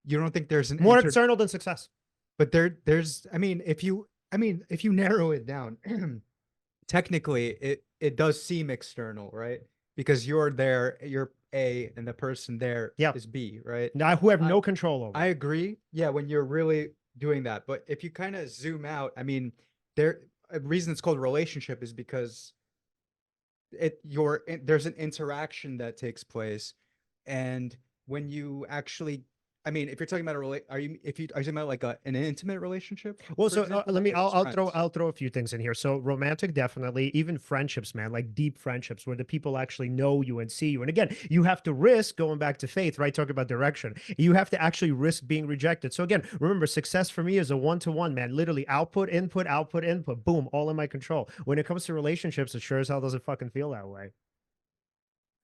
You don't think there's an more external than success? But there's, I mean, if you narrow it down, technically it does seem external, right? Because you're there, you're A, and the person there is B, right? Now, who have no control over. I agree. Yeah, when you're really doing that. But if you kind of zoom out, I mean, a reason it's called relationship is because there's an interaction that takes place, and when you actually I mean, if you're talking about are you talking about like an intimate relationship? Well, for so example, let me, or just friends? I'll throw a few things in here. So romantic, definitely, even friendships, man, like deep friendships where the people actually know you and see you. And again, you have to risk going back to faith, right? Talking about direction. You have to actually risk being rejected. So again, remember, success for me is a one-to-one, man. Literally output, input, boom, all in my control. When it comes to relationships, it sure as hell doesn't fucking feel that way.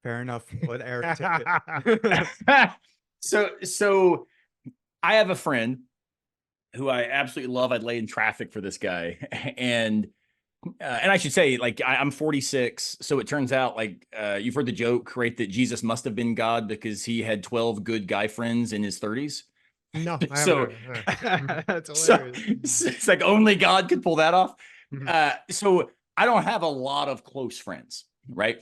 Fair enough. Let Eric take it. So I have a friend who I absolutely love. I'd lay in traffic for this guy. And I should say, like, I'm 46. So it turns out, like, you've heard the joke, right? That Jesus must have been God because he had 12 good guy friends in his 30s. No, I haven't So, heard it. That's so hilarious. it's like only God could pull that off. Mhm. So I don't have a lot of close friends, right?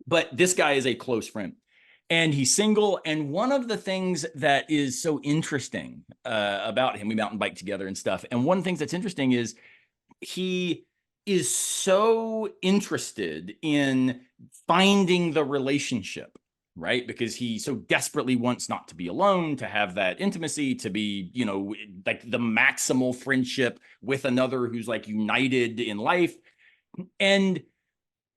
But this guy is a close friend. And he's single. And one of the things that is so interesting about him, we mountain bike together and stuff. And one of the things that's interesting is he is so interested in finding the relationship, right? Because he so desperately wants not to be alone, to have that intimacy, to be, you know, like the maximal friendship with another who's like united in life. And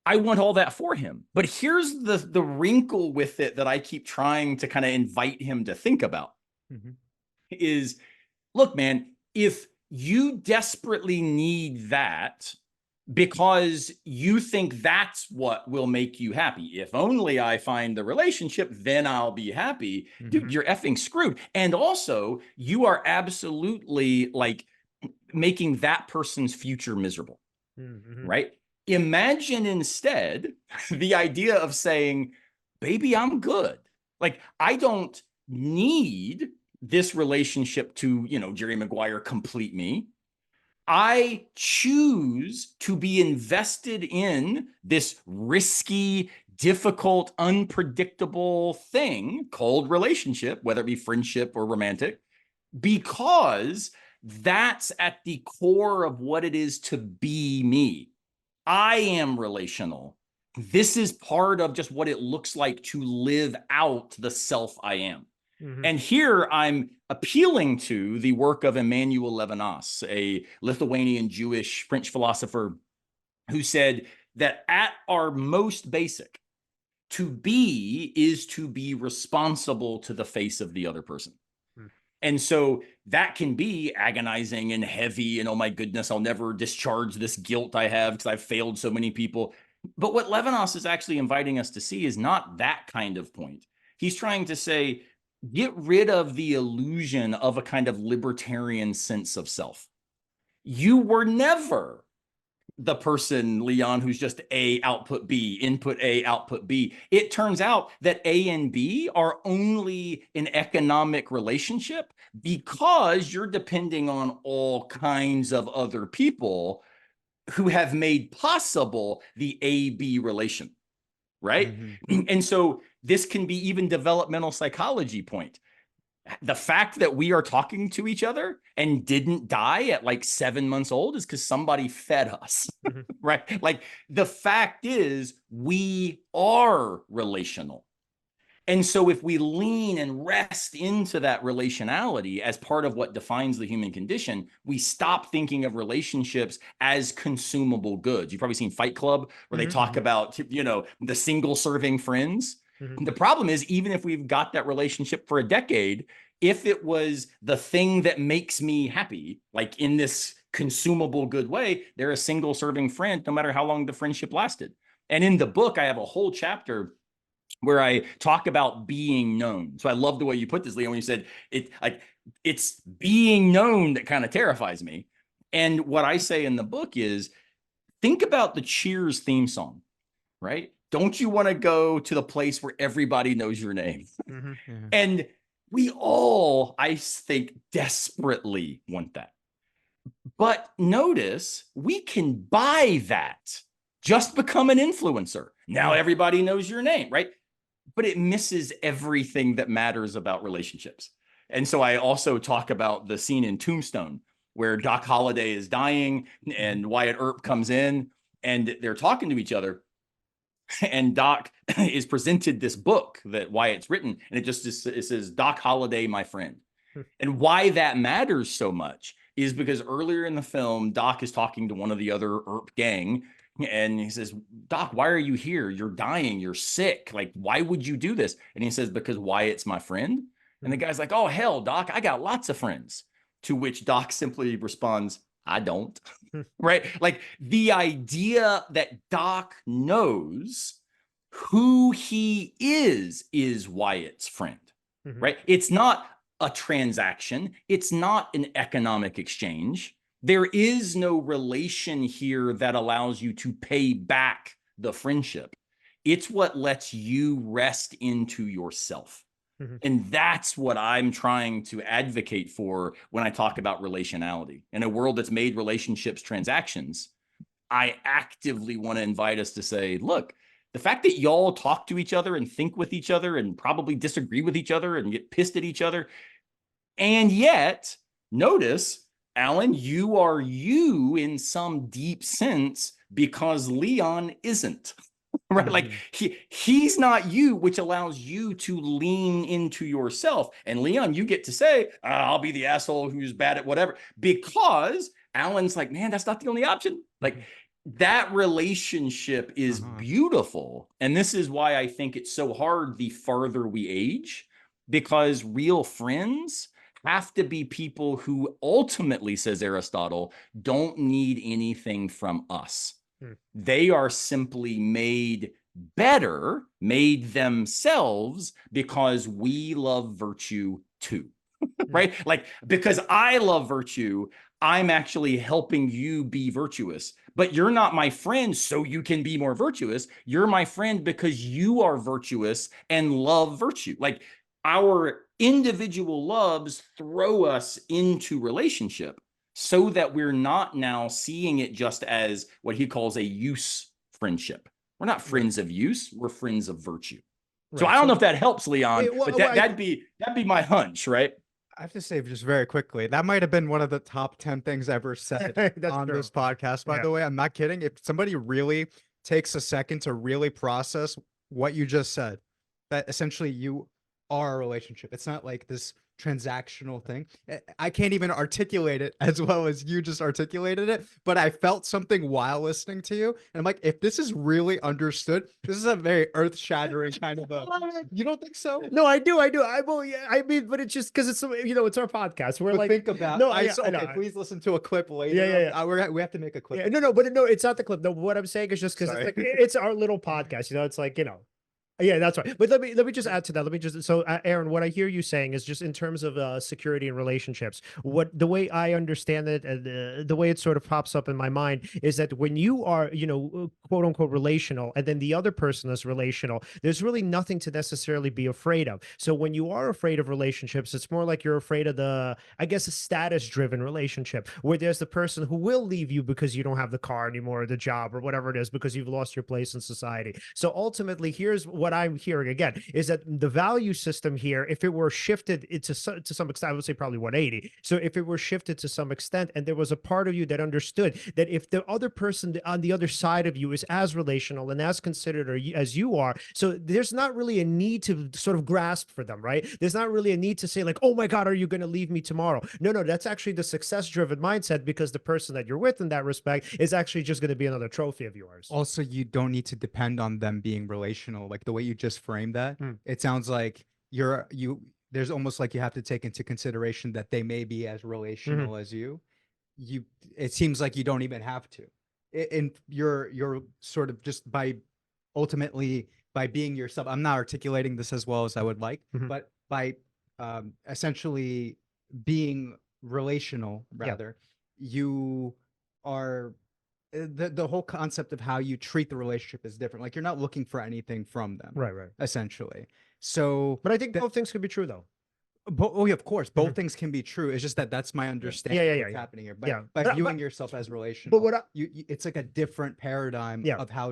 I want all that for him. But here's the wrinkle with it that I keep trying to kind of invite him to think about is, look, man, if you desperately need that because you think that's what will make you happy, if only I find the relationship, then I'll be happy. Dude, you're effing screwed. And also, you are absolutely like making that person's future miserable, right? Imagine instead the idea of saying, baby, I'm good. Like, I don't need this relationship to, you know, Jerry Maguire complete me. I choose to be invested in this risky, difficult, unpredictable thing called relationship, whether it be friendship or romantic, because that's at the core of what it is to be me. I am relational. This is part of just what it looks like to live out the self I am. And here I'm appealing to the work of Emmanuel Levinas, a Lithuanian Jewish French philosopher, who said that at our most basic, to be is to be responsible to the face of the other person. And so that can be agonizing and heavy. And oh my goodness, I'll never discharge this guilt I have because I've failed so many people. But what Levinas is actually inviting us to see is not that kind of point. He's trying to say, get rid of the illusion of a kind of libertarian sense of self. You were never the person, Leon, who's just A, output B, input A, output B. It turns out that A and B are only an economic relationship because you're depending on all kinds of other people who have made possible the A-B relation, right? And so this can be even developmental psychology point. The fact that we are talking to each other and didn't die at like 7 months old is because somebody fed us, right? Like the fact is we are relational. And so if we lean and rest into that relationality as part of what defines the human condition, we stop thinking of relationships as consumable goods. You've probably seen Fight Club where they talk about, you know, the single serving friends. The problem is, even if we've got that relationship for a decade, if it was the thing that makes me happy, like in this consumable good way, they're a single serving friend, no matter how long the friendship lasted. And in the book, I have a whole chapter where I talk about being known. So I love the way you put this, Leon, when you said it, like it's being known that kind of terrifies me. And what I say in the book is, think about the Cheers theme song, right? Don't you want to go to the place where everybody knows your name? And we all, I think, desperately want that. But notice we can buy that. Just become an influencer. Now everybody knows your name, right? But it misses everything that matters about relationships. And so I also talk about the scene in Tombstone where Doc Holliday is dying and Wyatt Earp comes in and they're talking to each other. And Doc is presented this book that Wyatt's written, and it says, Doc Holliday, my friend. And why that matters so much is because earlier in the film, Doc is talking to one of the other ERP gang, and he says, Doc, why are you here? You're dying. You're sick. Like, why would you do this? And he says, because Wyatt's my friend. And the guy's like, oh, hell, Doc, I got lots of friends. To which Doc simply responds, I don't. Right? Like, the idea that Doc knows who he is Wyatt's friend. Right? It's not a transaction. It's not an economic exchange. There is no relation here that allows you to pay back the friendship. It's what lets you rest into yourself. And that's what I'm trying to advocate for when I talk about relationality. In a world that's made relationships transactions, I actively want to invite us to say, look, the fact that y'all talk to each other and think with each other and probably disagree with each other and get pissed at each other, and yet, notice, Alan, you are you in some deep sense because Leon isn't. Right? Like he's not you, which allows you to lean into yourself. And Leon, you get to say, I'll be the asshole who's bad at whatever, because Alan's like, man, that's not the only option. Like that relationship is beautiful. And this is why I think it's so hard the farther we age, because real friends have to be people who ultimately, says Aristotle, don't need anything from us. They are simply made better, made themselves, because we love virtue too. Right? Like, because I love virtue, I'm actually helping you be virtuous. But you're not my friend so you can be more virtuous. You're my friend because you are virtuous and love virtue. Like, our individual loves throw us into relationship, so that we're not now seeing it just as what he calls a use friendship. We're not friends of use, we're friends of virtue. Right. So I don't know if that helps, Leon, but that'd be my hunch, right? I have to say just very quickly, that might have been one of the top 10 things ever said on this podcast, by the way. I'm not kidding. If somebody really takes a second to really process what you just said, that essentially you are a relationship. It's not like this transactional thing. I can't even articulate it as well as you just articulated it, but I felt something while listening to you, and I'm like, if this is really understood, this is a very earth-shattering kind of a. You don't think so? No, I do. I mean, but it's just because it's it's our podcast. We're like, think about. No, okay, please listen to a clip later. Yeah. We have to make a clip. Yeah, but it's not the clip. No, what I'm saying is just because it's like it's our little podcast. It's like Yeah, that's right. But let me just add to that. So Aaron, what I hear you saying is just in terms of security and relationships, the way I understand it and the way it sort of pops up in my mind is that when you are, quote unquote relational, and then the other person is relational, there's really nothing to necessarily be afraid of. So when you are afraid of relationships, it's more like you're afraid of a status driven relationship where there's the person who will leave you because you don't have the car anymore, or the job, or whatever it is, because you've lost your place in society. So ultimately, here's what I'm hearing again is that the value system here, if it were shifted to some extent, I would say probably 180. So if it were shifted to some extent, and there was a part of you that understood that if the other person on the other side of you is as relational and as considerate as you are, so there's not really a need to sort of grasp for them, right? There's not really a need to say like, oh my God, are you going to leave me tomorrow? No, that's actually the success driven mindset, because the person that you're with in that respect is actually just going to be another trophy of yours. Also, you don't need to depend on them being relational. Like the way you just framed that, it sounds like there's almost like you have to take into consideration that they may be as relational as you. It seems like you don't even have to. And you're sort of just ultimately by being yourself. I'm not articulating this as well as I would like, but by essentially being relational, rather, you are. The whole concept of how you treat the relationship is different. Like you're not looking for anything from them, right? Essentially. So, but I think both things could be true, though. Yeah, of course, both things can be true. It's just that's my understanding of what's happening here. By viewing yourself as relational, but it's like a different paradigm of how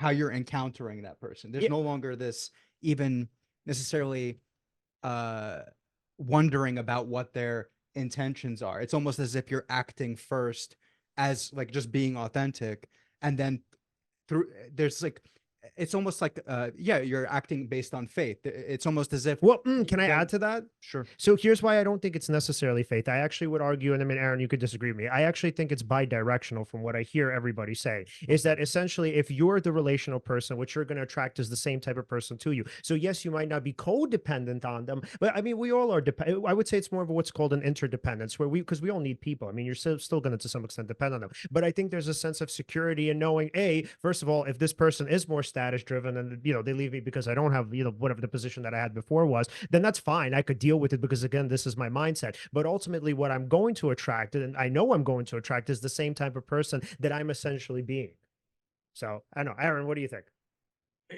you're encountering that person. There's no longer this even necessarily wondering about what their intentions are. It's almost as if you're acting first as like just being authentic, and then through, there's like, it's almost like, yeah, you're acting based on faith. It's almost as if. Well, can I add to that? Sure. So here's why I don't think it's necessarily faith. I actually would argue, and I mean, Aaron, you could disagree with me. I actually think it's bi-directional from what I hear everybody say, is that essentially if you're the relational person, what you're going to attract is the same type of person to you. So yes, you might not be codependent on them, but I mean, we all are, I would say it's more of what's called an interdependence, where because we all need people. I mean, you're still going to some extent depend on them. But I think there's a sense of security in knowing, first of all, if this person is more status driven and, they leave me because I don't have, whatever the position that I had before was, then that's fine. I could deal with it because, again, this is my mindset. But ultimately, what I'm going to attract, and I know I'm going to attract, is the same type of person that I'm essentially being. So I don't know, Aaron, what do you think?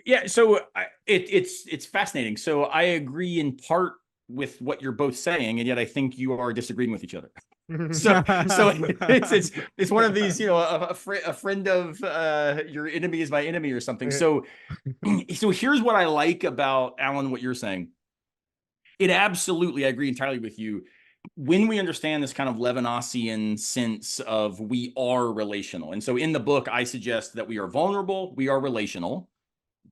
Yeah, so it's fascinating. So I agree in part with what you're both saying, and yet I think you are disagreeing with each other. So it's one of these, a friend of your enemy is my enemy or something. So here's what I like about, Alan, what you're saying. It absolutely, I agree entirely with you. When we understand this kind of Levinasian sense of we are relational. And so in the book, I suggest that we are vulnerable, we are relational.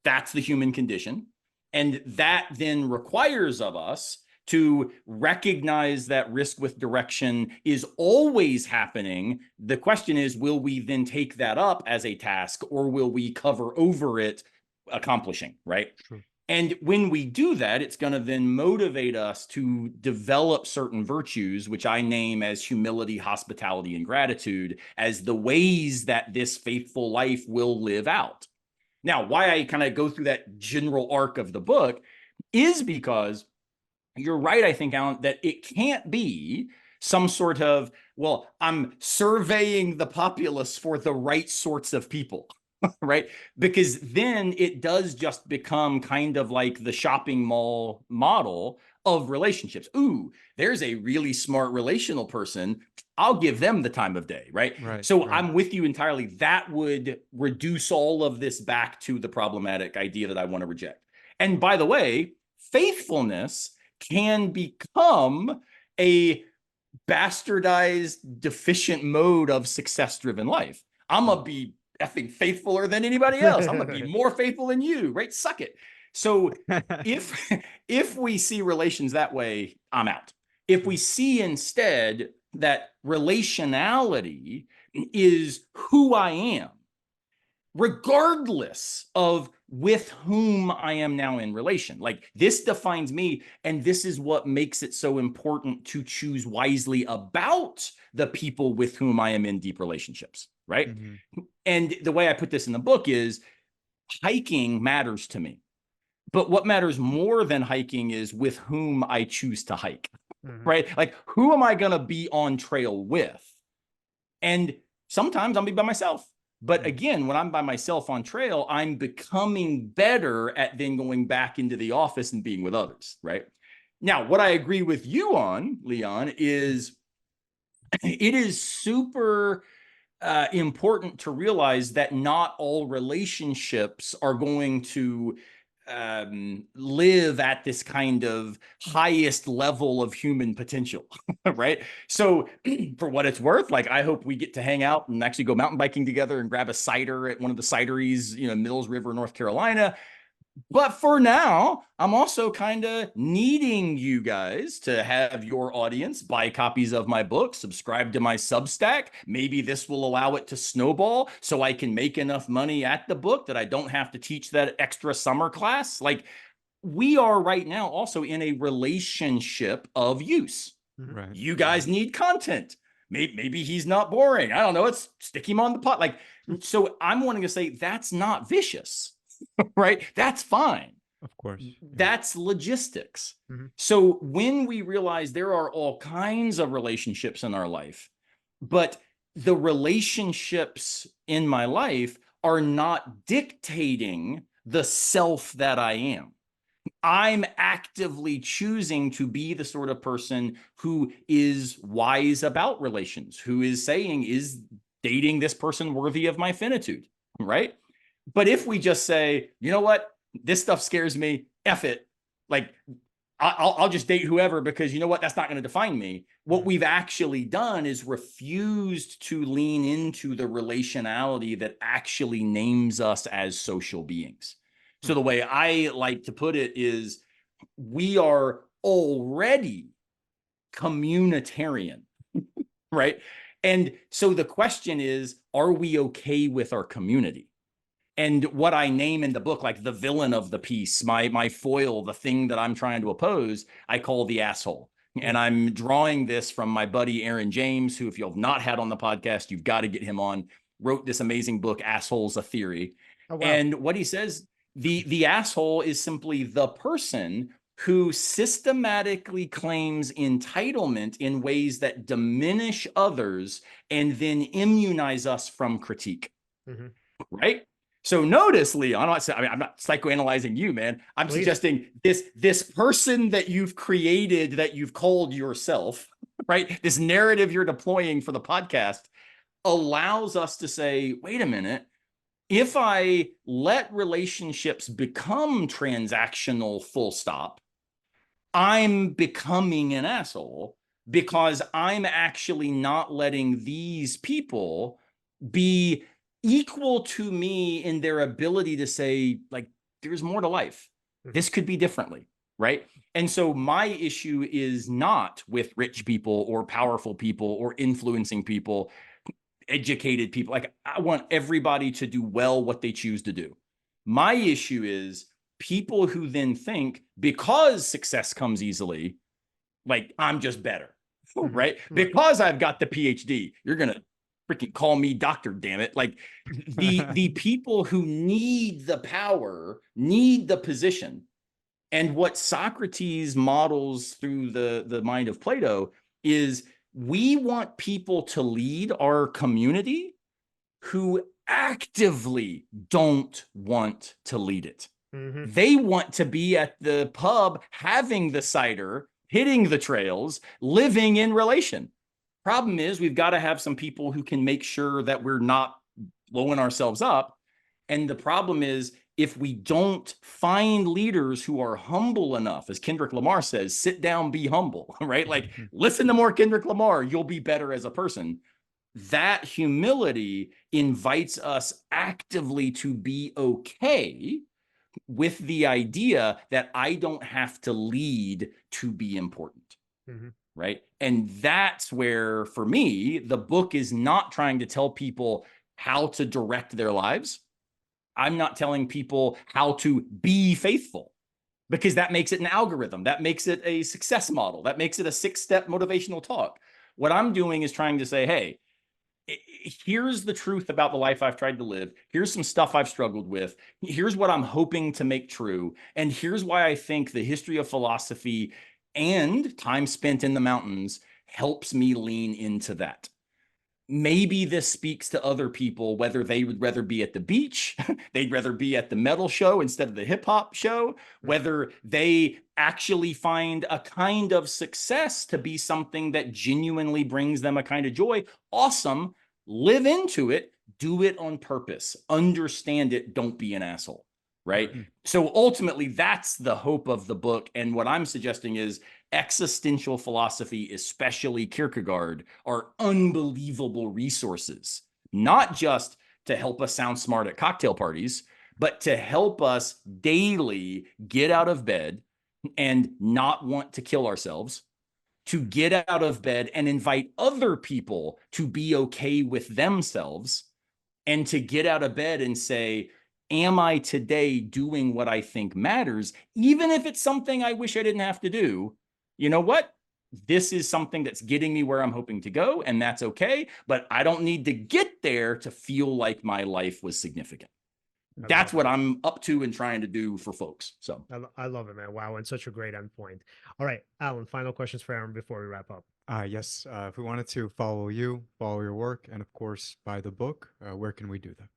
That's the human condition. And that then requires of us to recognize that risk with direction is always happening. The question is, will we then take that up as a task, or will we cover over it accomplishing, right? True. And when we do that, it's going to then motivate us to develop certain virtues, which I name as humility, hospitality, and gratitude, as the ways that this faithful life will live out. Now, why I kind of go through that general arc of the book is because you're right, I think, Alan, that it can't be some sort of, well, I'm surveying the populace for the right sorts of people, right? Because then it does just become kind of like the shopping mall model of relationships. Ooh, there's a really smart relational person. I'll give them the time of day, right? So I'm with you entirely. That would reduce all of this back to the problematic idea that I want to reject. And by the way, faithfulness can become a bastardized, deficient mode of success-driven life. I'm going to be effing faithfuler than anybody else. I'm going to be more faithful than you, right? Suck it. So if we see relations that way, I'm out. If we see instead that relationality is who I am, regardless of with whom I am now in relation. Like, this defines me, and this is what makes it so important to choose wisely about the people with whom I am in deep relationships, right? Mm-hmm. And the way I put this in the book is hiking matters to me. But what matters more than hiking is with whom I choose to hike, right? Like, who am I going to be on trail with? And sometimes I'll be by myself. But again, when I'm by myself on trail, I'm becoming better at then going back into the office and being with others, right? Now, what I agree with you on, Leon, is it is super important to realize that not all relationships are going to live at this kind of highest level of human potential, right? So for what it's worth, like, I hope we get to hang out and actually go mountain biking together and grab a cider at one of the cideries, Mills River, North Carolina. But for now, I'm also kind of needing you guys to have your audience buy copies of my book, subscribe to my Substack. Maybe this will allow it to snowball so I can make enough money at the book that I don't have to teach that extra summer class. Like, we are right now also in a relationship of use. Right. You guys need content. Maybe he's not boring. I don't know. Let's stick him on the pot. Like, so I'm wanting to say that's not vicious. Right? That's fine. Of course. That's logistics. So when we realize there are all kinds of relationships in our life, but the relationships in my life are not dictating the self that I am. I'm actively choosing to be the sort of person who is wise about relations, who is saying, is dating this person worthy of my finitude, right? But if we just say, you know what, this stuff scares me, F it, like, I'll just date whoever, because you know what? That's not going to define me. What we've actually done is refused to lean into the relationality that actually names us as social beings. So the way I like to put it is, we are already communitarian, right? And so the question is, are we okay with our community? And what I name in the book, like the villain of the piece, my foil, the thing that I'm trying to oppose, I call the asshole. And I'm drawing this from my buddy Aaron James, who, if you have not had on the podcast, you've got to get him on, wrote this amazing book, Assholes, a Theory. Oh, wow. And what he says, the asshole is simply the person who systematically claims entitlement in ways that diminish others and then immunize us from critique. Right? So notice, Leon, I'm not psychoanalyzing you, man. I'm suggesting this person that you've created, that you've called yourself, right? This narrative you're deploying for the podcast allows us to say, wait a minute, if I let relationships become transactional, full stop, I'm becoming an asshole, because I'm actually not letting these people be equal to me in their ability to say, like, there's more to life. This could be differently, right? And so my issue is not with rich people or powerful people or influencing people, educated people. Like, I want everybody to do well what they choose to do. My issue is people who then think, because success comes easily, like, I'm just better, right? Because I've got the PhD, you're going to freaking call me doctor, damn it. Like, the people who need the power, need the position. And what Socrates models through the mind of Plato is, we want people to lead our community who actively don't want to lead it. They want to be at the pub, having the cider, hitting the trails, living in relation. Problem is, we've got to have some people who can make sure that we're not blowing ourselves up. And the problem is, if we don't find leaders who are humble enough, as Kendrick Lamar says, sit down, be humble, right? Like, listen to more Kendrick Lamar, you'll be better as a person. That humility invites us actively to be okay with the idea that I don't have to lead to be important. Right? And that's where, for me, the book is not trying to tell people how to direct their lives. I'm not telling people how to be faithful, because that makes it an algorithm. That makes it a success model. That makes it a 6-step motivational talk. What I'm doing is trying to say, hey, here's the truth about the life I've tried to live. Here's some stuff I've struggled with. Here's what I'm hoping to make true. And here's why I think the history of philosophy and time spent in the mountains helps me lean into that. Maybe this speaks to other people, whether they would rather be at the beach, they'd rather be at the metal show instead of the hip hop show, whether they actually find a kind of success to be something that genuinely brings them a kind of joy. Awesome. Live into it. Do it on purpose. Understand it. Don't be an asshole. Right? So ultimately, that's the hope of the book. And what I'm suggesting is existential philosophy, especially Kierkegaard, are unbelievable resources, not just to help us sound smart at cocktail parties, but to help us daily get out of bed and not want to kill ourselves, to get out of bed and invite other people to be okay with themselves, and to get out of bed and say, am I today doing what I think matters, even if it's something I wish I didn't have to do? You know what? This is something that's getting me where I'm hoping to go, and that's okay. But I don't need to get there to feel like my life was significant. That's what I'm up to and trying to do for folks. So I love it, man. Wow. And such a great endpoint. All right, Alan, final questions for Aaron before we wrap up. Yes. If we wanted to follow you, follow your work, and of course, buy the book, where can we do that?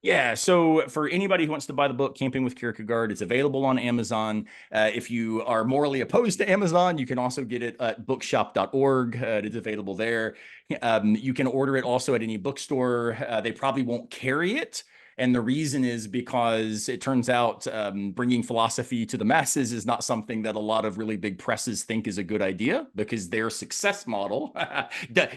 Yeah, so for anybody who wants to buy the book, Camping with Kierkegaard, it's available on Amazon. If you are morally opposed to Amazon, you can also get it at bookshop.org. It is available there. You can order it also at any bookstore. They probably won't carry it. And the reason is because it turns out bringing philosophy to the masses is not something that a lot of really big presses think is a good idea, because their success model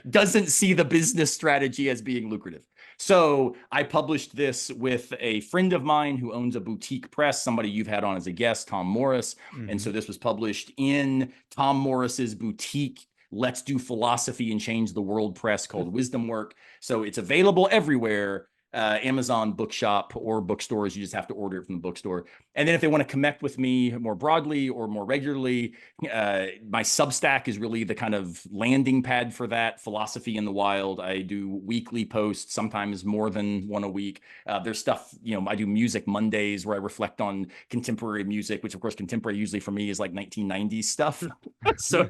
doesn't see the business strategy as being lucrative. So I published this with a friend of mine who owns a boutique press, somebody you've had on as a guest, Tom Morris. And so this was published in Tom Morris's boutique Let's Do Philosophy and Change the World press called Wisdom Work. So it's available everywhere. Amazon bookshop or bookstores. You just have to order it from the bookstore. And then if they want to connect with me more broadly or more regularly, my Substack is really the kind of landing pad for that. Philosophy in the Wild. I do weekly posts, sometimes more than one a week. There's stuff, I do Music Mondays where I reflect on contemporary music, which of course contemporary usually for me is like 1990s stuff. so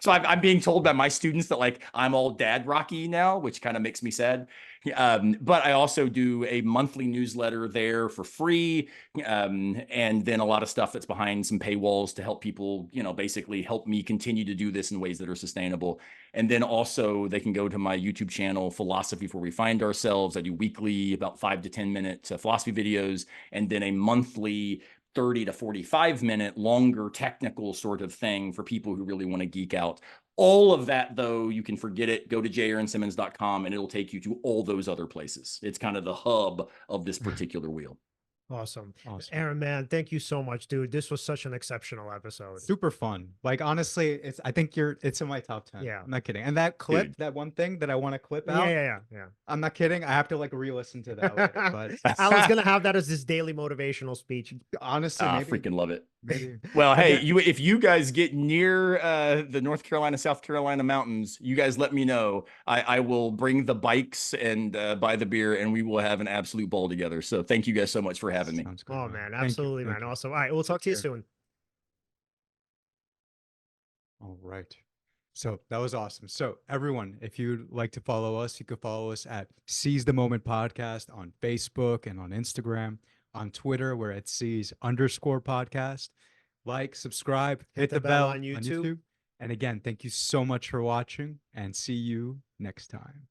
I'm being told by my students that like I'm all dad rocky now, which kind of makes me sad. But I also do a monthly newsletter there for free. And then a lot of stuff that's behind some paywalls to help people, basically help me continue to do this in ways that are sustainable. And then also they can go to my YouTube channel, Philosophy Where We Find Ourselves. I do weekly, about 5 to 10 minute philosophy videos, and then a monthly 30 to 45 minute longer technical sort of thing for people who really want to geek out. All of that, though, you can forget it. Go to jaronsimmons.com and it'll take you to all those other places. It's kind of the hub of this particular wheel. Awesome. Aaron, man, thank you so much, dude. This was such an exceptional episode. Super fun. Like, honestly, I think it's in my top 10. Yeah. I'm not kidding. And that clip, Dude. That one thing that I want to clip out. Yeah. I'm not kidding. I have to like re-listen to that later, but Alan's going to have that as his daily motivational speech. honestly, I maybe, freaking love it. maybe. Well, hey, if you guys get near the North Carolina, South Carolina mountains, you guys let me know. I will bring the bikes and buy the beer, and we will have an absolute ball together. So thank you guys so much for having me. Sounds good, Oh, man. man. Thank you, Absolutely, thank man. you. Awesome. All right. We'll talk to you care. soon. All right. So that was awesome. So everyone, if you'd like to follow us, you can follow us at Seize the Moment Podcast on Facebook and on Instagram. On Twitter, we're at Seize_podcast. Like, subscribe, hit the bell on YouTube. And again, thank you so much for watching, and see you next time.